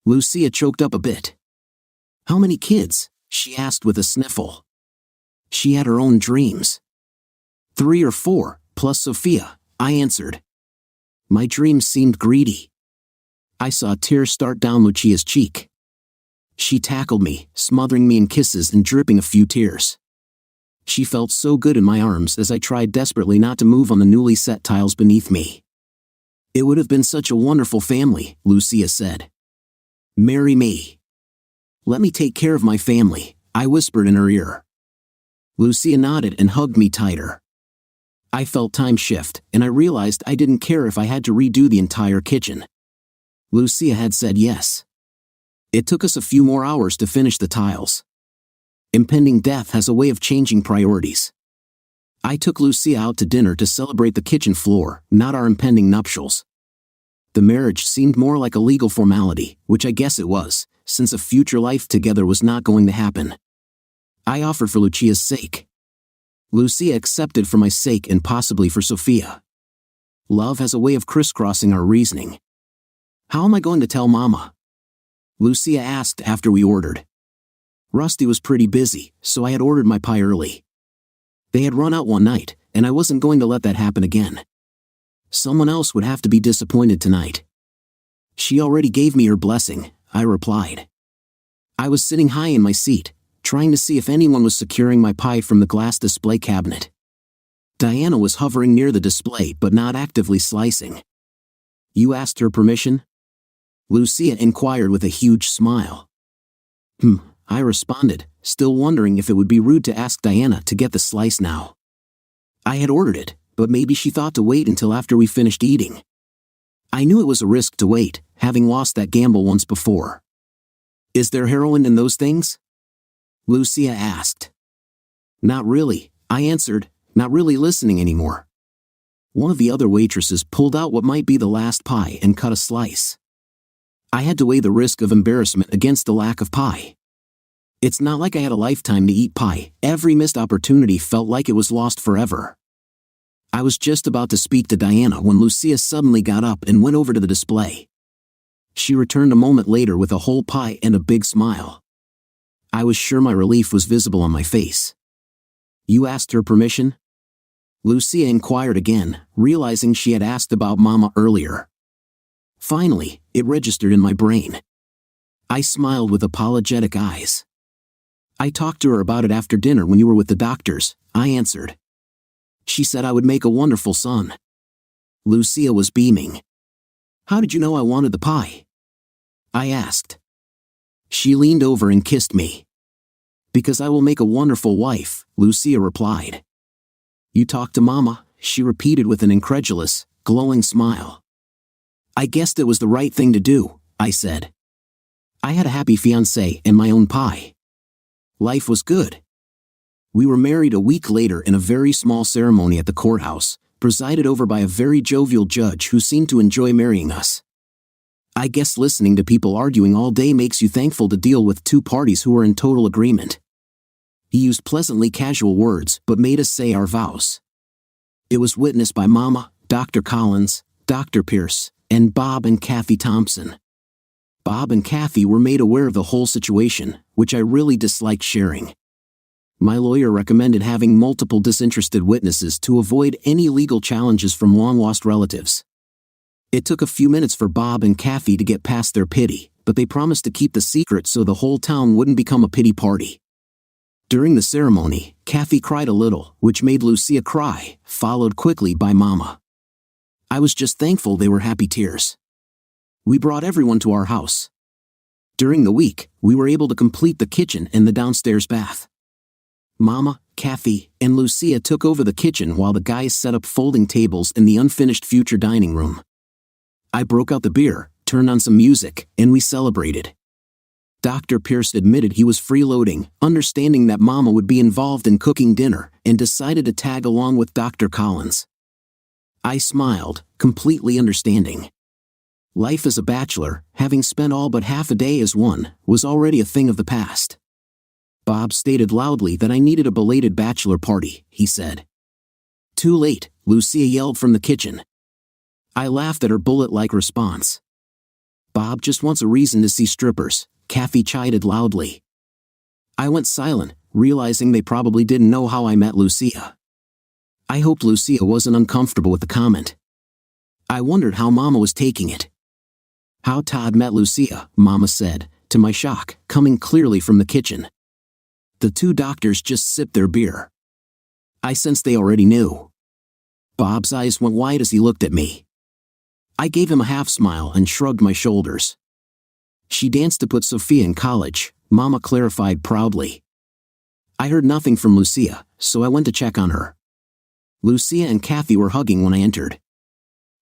Lucia choked up a bit. How many kids? She asked with a sniffle. She had her own dreams. 3 or 4, plus Sophia, I answered. My dreams seemed greedy. I saw a tear start down Lucia's cheek. She tackled me, smothering me in kisses and dripping a few tears. She felt so good in my arms as I tried desperately not to move on the newly set tiles beneath me. It would have been such a wonderful family, Lucia said. Marry me. Let me take care of my family, I whispered in her ear. Lucia nodded and hugged me tighter. I felt time shift, and I realized I didn't care if I had to redo the entire kitchen. Lucia had said yes. It took us a few more hours to finish the tiles. Impending death has a way of changing priorities. I took Lucia out to dinner to celebrate the kitchen floor, not our impending nuptials. The marriage seemed more like a legal formality, which I guess it was, since a future life together was not going to happen. I offered for Lucia's sake. Lucia accepted for my sake and possibly for Sophia. Love has a way of crisscrossing our reasoning. How am I going to tell Mama? Lucia asked after we ordered. Rusty was pretty busy, so I had ordered my pie early. They had run out one night, and I wasn't going to let that happen again. Someone else would have to be disappointed tonight. She already gave me her blessing, I replied. I was sitting high in my seat, trying to see if anyone was securing my pie from the glass display cabinet. Diana was hovering near the display but not actively slicing. You asked her permission? Lucia inquired with a huge smile. I responded, still wondering if it would be rude to ask Diana to get the slice now. I had ordered it, but maybe she thought to wait until after we finished eating. I knew it was a risk to wait, having lost that gamble once before. Is there heroin in those things? Lucia asked. Not really, I answered, not really listening anymore. One of the other waitresses pulled out what might be the last pie and cut a slice. I had to weigh the risk of embarrassment against the lack of pie. It's not like I had a lifetime to eat pie. Every missed opportunity felt like it was lost forever. I was just about to speak to Diana when Lucia suddenly got up and went over to the display. She returned a moment later with a whole pie and a big smile. I was sure my relief was visible on my face. You asked her permission? Lucia inquired again, realizing she had asked about Mama earlier. Finally, it registered in my brain. I smiled with apologetic eyes. I talked to her about it after dinner when you were with the doctors, I answered. She said I would make a wonderful son. Lucia was beaming. How did you know I wanted the pie? I asked. She leaned over and kissed me. Because I will make a wonderful wife, Lucia replied. You talked to Mama, she repeated with an incredulous, glowing smile. I guessed it was the right thing to do, I said. I had a happy fiancé and my own pie. Life was good. We were married a week later in a very small ceremony at the courthouse, presided over by a very jovial judge who seemed to enjoy marrying us. I guess listening to people arguing all day makes you thankful to deal with two parties who are in total agreement. He used pleasantly casual words but made us say our vows. It was witnessed by Mama, Dr. Collins, Dr. Pierce, and Bob and Kathy Thompson. Bob and Kathy were made aware of the whole situation, which I really disliked sharing. My lawyer recommended having multiple disinterested witnesses to avoid any legal challenges from long-lost relatives. It took a few minutes for Bob and Kathy to get past their pity, but they promised to keep the secret so the whole town wouldn't become a pity party. During the ceremony, Kathy cried a little, which made Lucia cry, followed quickly by Mama. I was just thankful they were happy tears. We brought everyone to our house. During the week, we were able to complete the kitchen and the downstairs bath. Mama, Kathy, and Lucia took over the kitchen while the guys set up folding tables in the unfinished future dining room. I broke out the beer, turned on some music, and we celebrated. Dr. Pierce admitted he was freeloading, understanding that Mama would be involved in cooking dinner, and decided to tag along with Dr. Collins. I smiled, completely understanding. Life as a bachelor, having spent all but half a day as one, was already a thing of the past. Bob stated loudly that I needed a belated bachelor party, he said. Too late, Lucia yelled from the kitchen. I laughed at her bullet-like response. Bob just wants a reason to see strippers, Kathy chided loudly. I went silent, realizing they probably didn't know how I met Lucia. I hoped Lucia wasn't uncomfortable with the comment. I wondered how Mama was taking it. How Todd met Lucia, Mama said, to my shock, coming clearly from the kitchen. The two doctors just sipped their beer. I sensed they already knew. Bob's eyes went wide as he looked at me. I gave him a half-smile and shrugged my shoulders. She danced to put Sophia in college, Mama clarified proudly. I heard nothing from Lucia, so I went to check on her. Lucia and Kathy were hugging when I entered.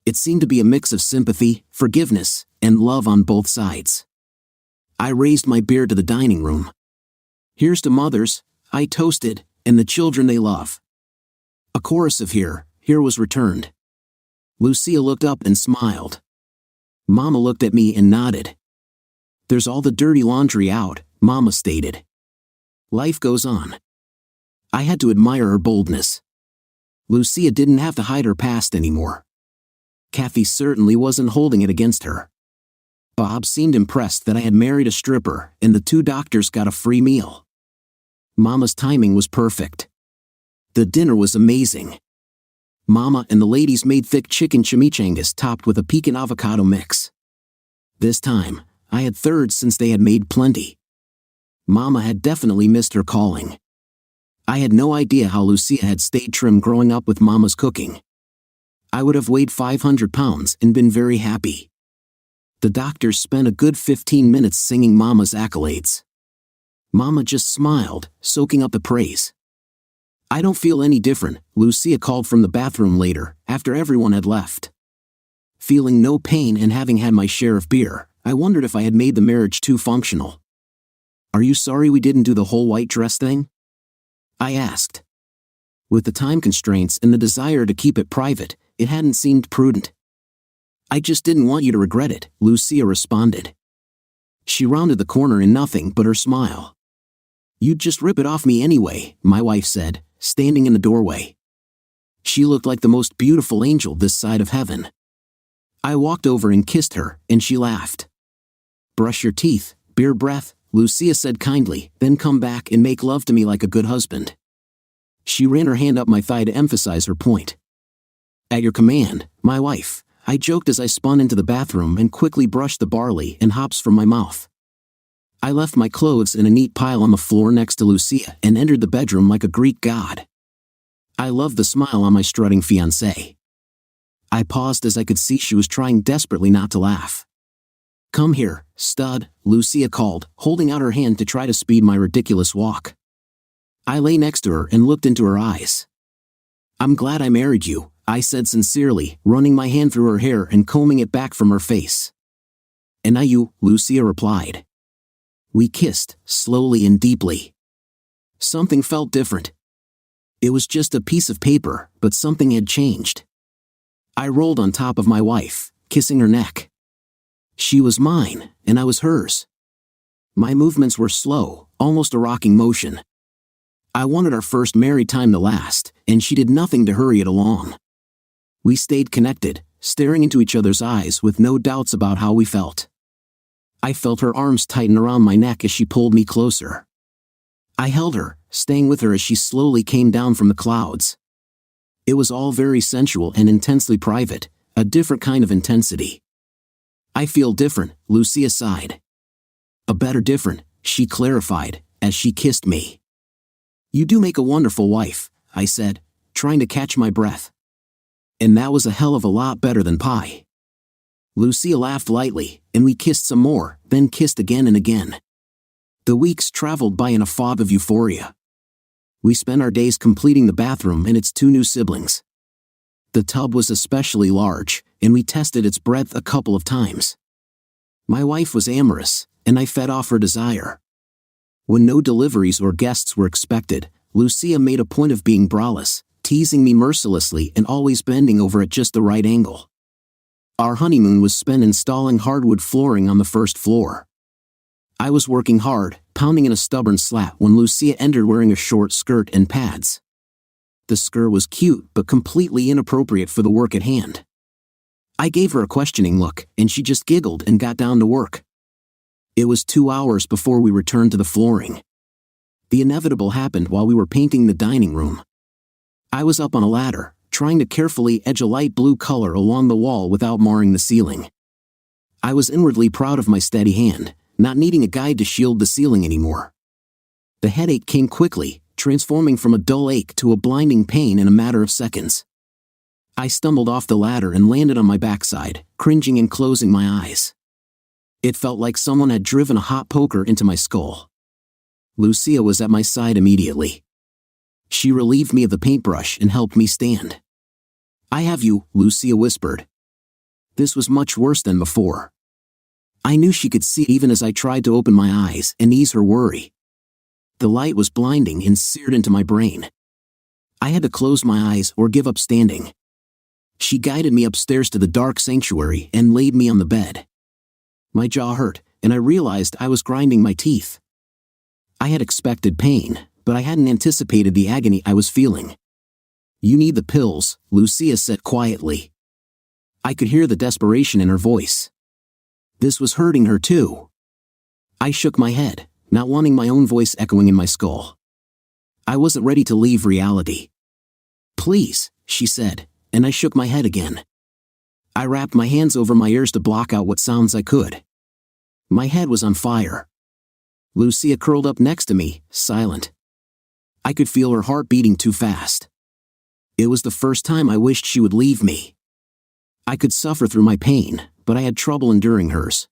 It seemed to be a mix of sympathy, forgiveness, and love on both sides. I raised my beer to the dining room. Here's to mothers, I toasted, and the children they love. A chorus of here was returned. Lucia looked up and smiled. Mama looked at me and nodded. There's all the dirty laundry out, Mama stated. Life goes on. I had to admire her boldness. Lucia didn't have to hide her past anymore. Kathy certainly wasn't holding it against her. Bob seemed impressed that I had married a stripper, and the two doctors got a free meal. Mama's timing was perfect. The dinner was amazing. Mama and the ladies made thick chicken chimichangas topped with a pecan avocado mix. This time, I had thirds since they had made plenty. Mama had definitely missed her calling. I had no idea how Lucia had stayed trim growing up with Mama's cooking. I would have weighed 500 pounds and been very happy. The doctors spent a good 15 minutes singing Mama's accolades. Mama just smiled, soaking up the praise. I don't feel any different, Lucia called from the bathroom later, after everyone had left. Feeling no pain and having had my share of beer, I wondered if I had made the marriage too functional. Are you sorry we didn't do the whole white dress thing? I asked. With the time constraints and the desire to keep it private, it hadn't seemed prudent. I just didn't want you to regret it, Lucia responded. She rounded the corner in nothing but her smile. You'd just rip it off me anyway, my wife said, standing in the doorway. She looked like the most beautiful angel this side of heaven. I walked over and kissed her, and she laughed. Brush your teeth, beer breath, Lucia said kindly, then come back and make love to me like a good husband. She ran her hand up my thigh to emphasize her point. At your command, my wife, I joked as I spun into the bathroom and quickly brushed the barley and hops from my mouth. I left my clothes in a neat pile on the floor next to Lucia and entered the bedroom like a Greek god. I loved the smile on my strutting fiancé. I paused as I could see she was trying desperately not to laugh. Come here, stud, Lucia called, holding out her hand to try to speed my ridiculous walk. I lay next to her and looked into her eyes. I'm glad I married you, I said sincerely, running my hand through her hair and combing it back from her face. And I you, Lucia replied. We kissed, slowly and deeply. Something felt different. It was just a piece of paper, but something had changed. I rolled on top of my wife, kissing her neck. She was mine, and I was hers. My movements were slow, almost a rocking motion. I wanted our first married time to last, and she did nothing to hurry it along. We stayed connected, staring into each other's eyes with no doubts about how we felt. I felt her arms tighten around my neck as she pulled me closer. I held her, staying with her as she slowly came down from the clouds. It was all very sensual and intensely private, a different kind of intensity. I feel different, Lucia sighed. A better different, she clarified, as she kissed me. You do make a wonderful wife, I said, trying to catch my breath. And that was a hell of a lot better than pie. Lucia laughed lightly, and we kissed some more, then kissed again and again. The weeks traveled by in a fog of euphoria. We spent our days completing the bathroom and its 2 new siblings. The tub was especially large, and we tested its breadth a couple of times. My wife was amorous, and I fed off her desire. When no deliveries or guests were expected, Lucia made a point of being braless, teasing me mercilessly and always bending over at just the right angle. Our honeymoon was spent installing hardwood flooring on the first floor. I was working hard, pounding in a stubborn slat when Lucia entered wearing a short skirt and pads. The skirt was cute but completely inappropriate for the work at hand. I gave her a questioning look, and she just giggled and got down to work. It was 2 hours before we returned to the flooring. The inevitable happened while we were painting the dining room. I was up on a ladder, trying to carefully edge a light blue color along the wall without marring the ceiling. I was inwardly proud of my steady hand, not needing a guide to shield the ceiling anymore. The headache came quickly, transforming from a dull ache to a blinding pain in a matter of seconds. I stumbled off the ladder and landed on my backside, cringing and closing my eyes. It felt like someone had driven a hot poker into my skull. Lucia was at my side immediately. She relieved me of the paintbrush and helped me stand. I have you, Lucia whispered. This was much worse than before. I knew she could see even as I tried to open my eyes and ease her worry. The light was blinding and seared into my brain. I had to close my eyes or give up standing. She guided me upstairs to the dark sanctuary and laid me on the bed. My jaw hurt, and I realized I was grinding my teeth. I had expected pain, but I hadn't anticipated the agony I was feeling. You need the pills, Lucia said quietly. I could hear the desperation in her voice. This was hurting her too. I shook my head, not wanting my own voice echoing in my skull. I wasn't ready to leave reality. Please, she said, and I shook my head again. I wrapped my hands over my ears to block out what sounds I could. My head was on fire. Lucia curled up next to me, silent. I could feel her heart beating too fast. It was the first time I wished she would leave me. I could suffer through my pain, but I had trouble enduring hers.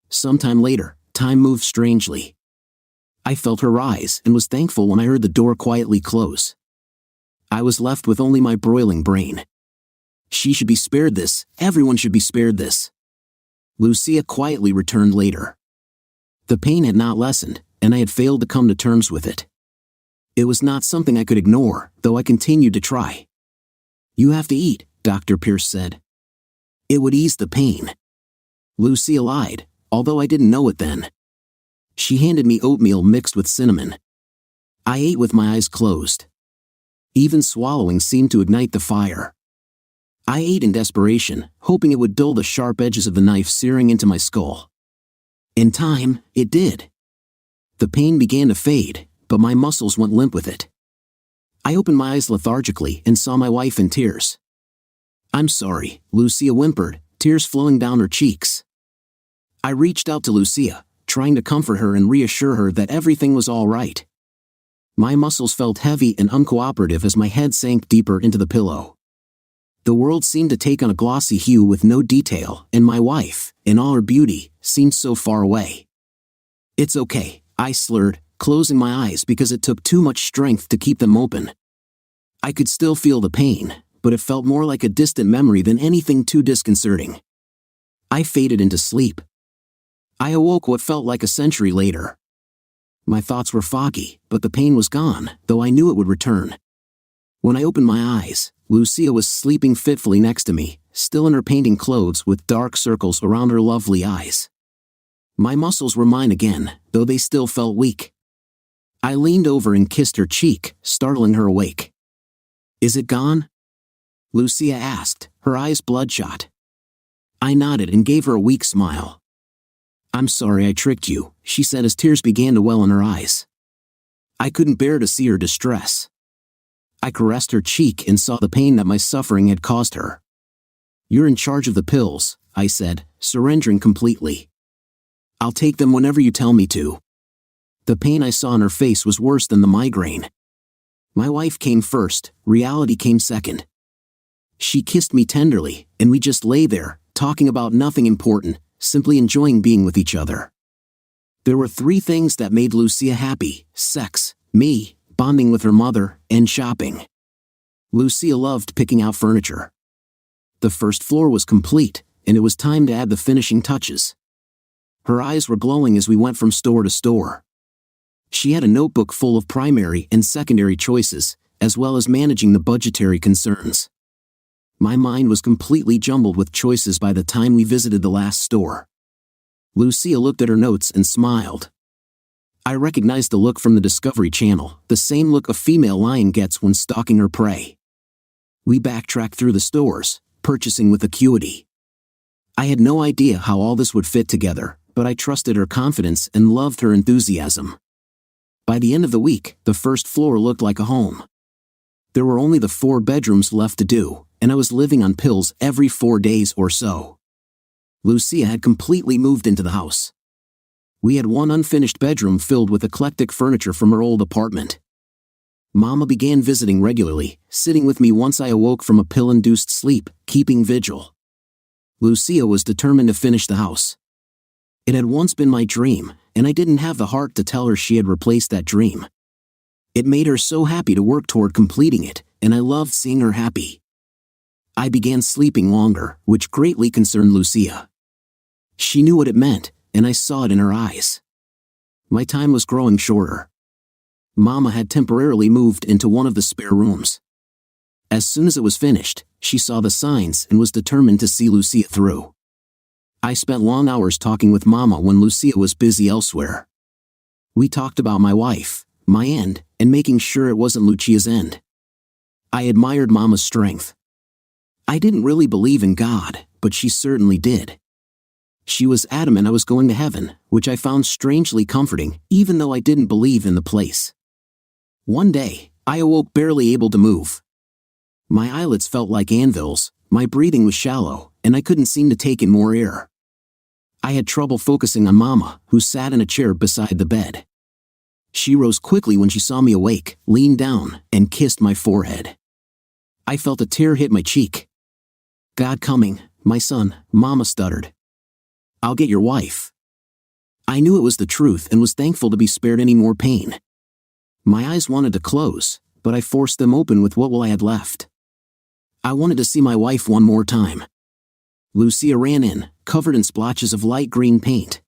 Sometime later, time moved strangely. I felt her rise and was thankful when I heard the door quietly close. I was left with only my broiling brain. She should be spared this, everyone should be spared this. Lucia quietly returned later. The pain had not lessened, and I had failed to come to terms with it. It was not something I could ignore, though I continued to try. You have to eat, Dr. Pierce said. It would ease the pain. Lucia lied, although I didn't know it then. She handed me oatmeal mixed with cinnamon. I ate with my eyes closed. Even swallowing seemed to ignite the fire. I ate in desperation, hoping it would dull the sharp edges of the knife searing into my skull. In time, it did. The pain began to fade, but my muscles went limp with it. I opened my eyes lethargically and saw my wife in tears. I'm sorry, Lucia whimpered, tears flowing down her cheeks. I reached out to Lucia, trying to comfort her and reassure her that everything was all right. My muscles felt heavy and uncooperative as my head sank deeper into the pillow. The world seemed to take on a glossy hue with no detail, and my wife, in all her beauty, seemed so far away. It's okay, I slurred, closing my eyes because it took too much strength to keep them open. I could still feel the pain, but it felt more like a distant memory than anything too disconcerting. I faded into sleep. I awoke what felt like a century later. My thoughts were foggy, but the pain was gone, though I knew it would return. When I opened my eyes, Lucia was sleeping fitfully next to me, still in her painting clothes with dark circles around her lovely eyes. My muscles were mine again, though they still felt weak. I leaned over and kissed her cheek, startling her awake. "Is it gone?" Lucia asked, her eyes bloodshot. I nodded and gave her a weak smile. "I'm sorry I tricked you," she said as tears began to well in her eyes. I couldn't bear to see her distress. I caressed her cheek and saw the pain that my suffering had caused her. "You're in charge of the pills," I said, surrendering completely. "I'll take them whenever you tell me to." The pain I saw on her face was worse than the migraine. My wife came first, reality came second. She kissed me tenderly, and we just lay there, talking about nothing important, simply enjoying being with each other. There were 3 things that made Lucia happy: sex, me, bonding with her mother, and shopping. Lucia loved picking out furniture. The first floor was complete, and it was time to add the finishing touches. Her eyes were glowing as we went from store to store. She had a notebook full of primary and secondary choices, as well as managing the budgetary concerns. My mind was completely jumbled with choices by the time we visited the last store. Lucia looked at her notes and smiled. I recognized the look from the Discovery Channel, the same look a female lion gets when stalking her prey. We backtracked through the stores, purchasing with acuity. I had no idea how all this would fit together, but I trusted her confidence and loved her enthusiasm. By the end of the week, the first floor looked like a home. There were only the 4 bedrooms left to do, and I was living on pills every 4 days or so. Lucia had completely moved into the house. We had one unfinished bedroom filled with eclectic furniture from her old apartment. Mama began visiting regularly, sitting with me once I awoke from a pill-induced sleep, keeping vigil. Lucia was determined to finish the house. It had once been my dream, and I didn't have the heart to tell her she had replaced that dream. It made her so happy to work toward completing it, and I loved seeing her happy. I began sleeping longer, which greatly concerned Lucia. She knew what it meant, and I saw it in her eyes. My time was growing shorter. Mama had temporarily moved into one of the spare rooms. As soon as it was finished, she saw the signs and was determined to see Lucia through. I spent long hours talking with Mama when Lucia was busy elsewhere. We talked about my wife, my end, and making sure it wasn't Lucia's end. I admired Mama's strength. I didn't really believe in God, but she certainly did. She was adamant I was going to heaven, which I found strangely comforting, even though I didn't believe in the place. One day, I awoke barely able to move. My eyelids felt like anvils, my breathing was shallow, and I couldn't seem to take in more air. I had trouble focusing on Mama, who sat in a chair beside the bed. She rose quickly when she saw me awake, leaned down, and kissed my forehead. I felt a tear hit my cheek. "God coming, my son," Mama stuttered. "I'll get your wife." I knew it was the truth and was thankful to be spared any more pain. My eyes wanted to close, but I forced them open with what little I had left. I wanted to see my wife one more time. Lucia ran in, covered in splotches of light green paint.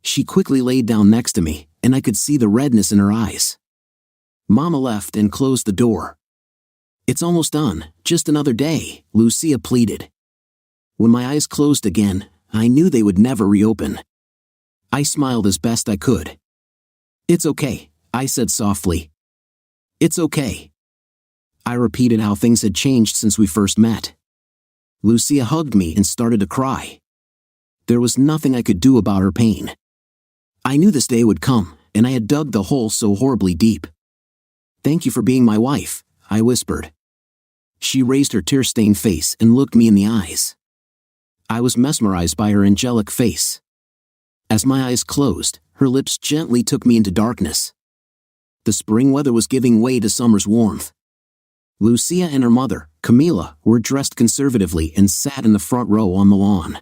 She quickly laid down next to me, and I could see the redness in her eyes. Mama left and closed the door. "It's almost done, just another day," Lucia pleaded. When my eyes closed again, I knew they would never reopen. I smiled as best I could. "It's okay," I said softly. "It's okay." I repeated how things had changed since we first met. Lucia hugged me and started to cry. There was nothing I could do about her pain. I knew this day would come, and I had dug the hole so horribly deep. "Thank you for being my wife," I whispered. She raised her tear-stained face and looked me in the eyes. I was mesmerized by her angelic face. As my eyes closed, her lips gently took me into darkness. The spring weather was giving way to summer's warmth. Lucia and her mother, Camila, were dressed conservatively and sat in the front row on the lawn.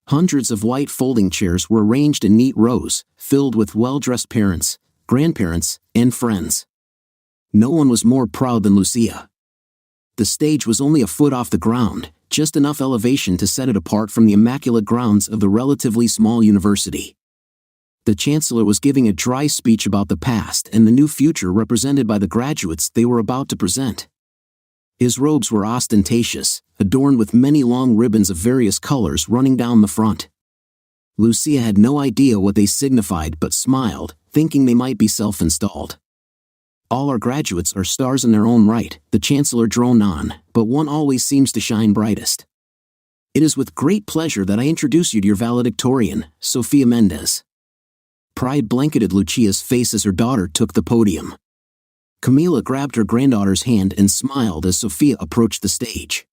Hundreds of white folding chairs were arranged in neat rows, filled with well-dressed parents, grandparents, and friends. No one was more proud than Lucia. The stage was only a foot off the ground, just enough elevation to set it apart from the immaculate grounds of the relatively small university. The chancellor was giving a dry speech about the past and the new future represented by the graduates they were about to present. His robes were ostentatious, adorned with many long ribbons of various colors running down the front. Lucia had no idea what they signified but smiled, thinking they might be self-installed. All our graduates are stars in their own right, the Chancellor droned on, but one always seems to shine brightest. It is with great pleasure that I introduce you to your valedictorian, Sofia Mendez. Pride blanketed Lucia's face as her daughter took the podium. Camila grabbed her granddaughter's hand and smiled as Sofia approached the stage.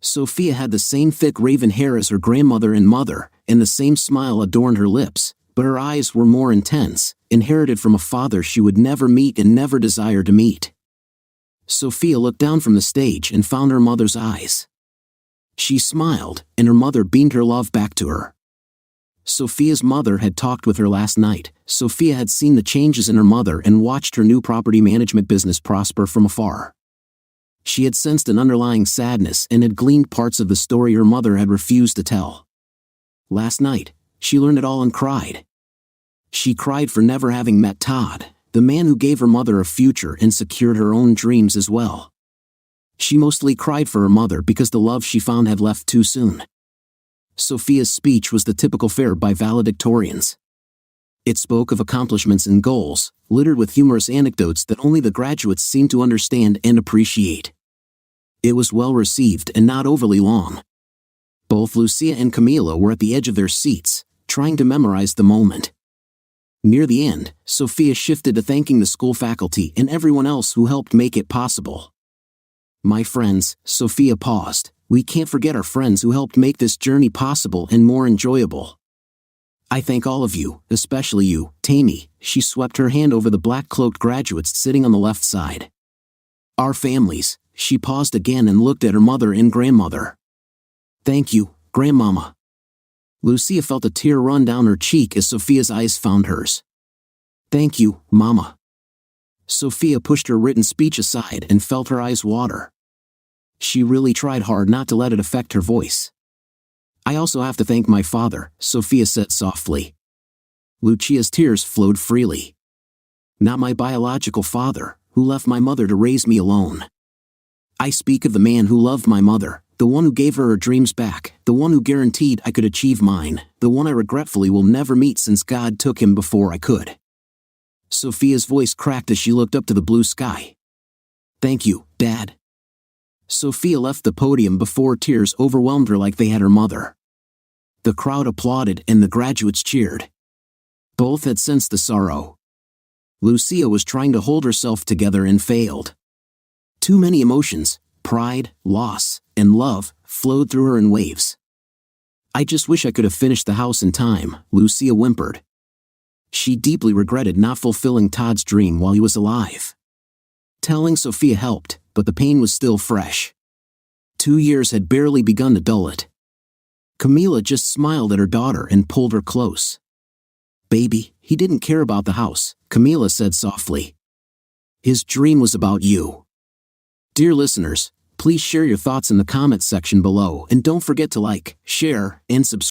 Sofia had the same thick raven hair as her grandmother and mother, and the same smile adorned her lips, but her eyes were more intense, inherited from a father she would never meet and never desire to meet. Sofia looked down from the stage and found her mother's eyes. She smiled, and her mother beamed her love back to her. Sofia's mother had talked with her last night. Sofia had seen the changes in her mother and watched her new property management business prosper from afar. She had sensed an underlying sadness and had gleaned parts of the story her mother had refused to tell. Last night, she learned it all and cried. She cried for never having met Todd, the man who gave her mother a future and secured her own dreams as well. She mostly cried for her mother because the love she found had left too soon. Sofia's speech was the typical fare by valedictorians. It spoke of accomplishments and goals, littered with humorous anecdotes that only the graduates seemed to understand and appreciate. It was well received and not overly long. Both Lucia and Camila were at the edge of their seats, trying to memorize the moment. Near the end, Sofia shifted to thanking the school faculty and everyone else who helped make it possible. My friends, Sofia paused, we can't forget our friends who helped make this journey possible and more enjoyable. I thank all of you, especially you, Tammy. She swept her hand over the black-cloaked graduates sitting on the left side. Our families. She paused again and looked at her mother and grandmother. Thank you, Grandmama. Lucia felt a tear run down her cheek as Sofia's eyes found hers. Thank you, Mama. Sofia pushed her written speech aside and felt her eyes water. She really tried hard not to let it affect her voice. I also have to thank my father, Sofia said softly. Lucia's tears flowed freely. Not my biological father, who left my mother to raise me alone. I speak of the man who loved my mother, the one who gave her dreams back, the one who guaranteed I could achieve mine, the one I regretfully will never meet since God took him before I could. Sofia's voice cracked as she looked up to the blue sky. Thank you, Dad. Sofia left the podium before tears overwhelmed her like they had her mother. The crowd applauded and the graduates cheered. Both had sensed the sorrow. Lucia was trying to hold herself together and failed. Too many emotions, pride, loss, and love, flowed through her in waves. I just wish I could have finished the house in time, Lucia whimpered. She deeply regretted not fulfilling Todd's dream while he was alive. Telling Sofia helped, but the pain was still fresh. 2 years had barely begun to dull it. Camila just smiled at her daughter and pulled her close. Baby, he didn't care about the house, Camila said softly. His dream was about you. Dear listeners, please share your thoughts in the comments section below and don't forget to like, share, and subscribe.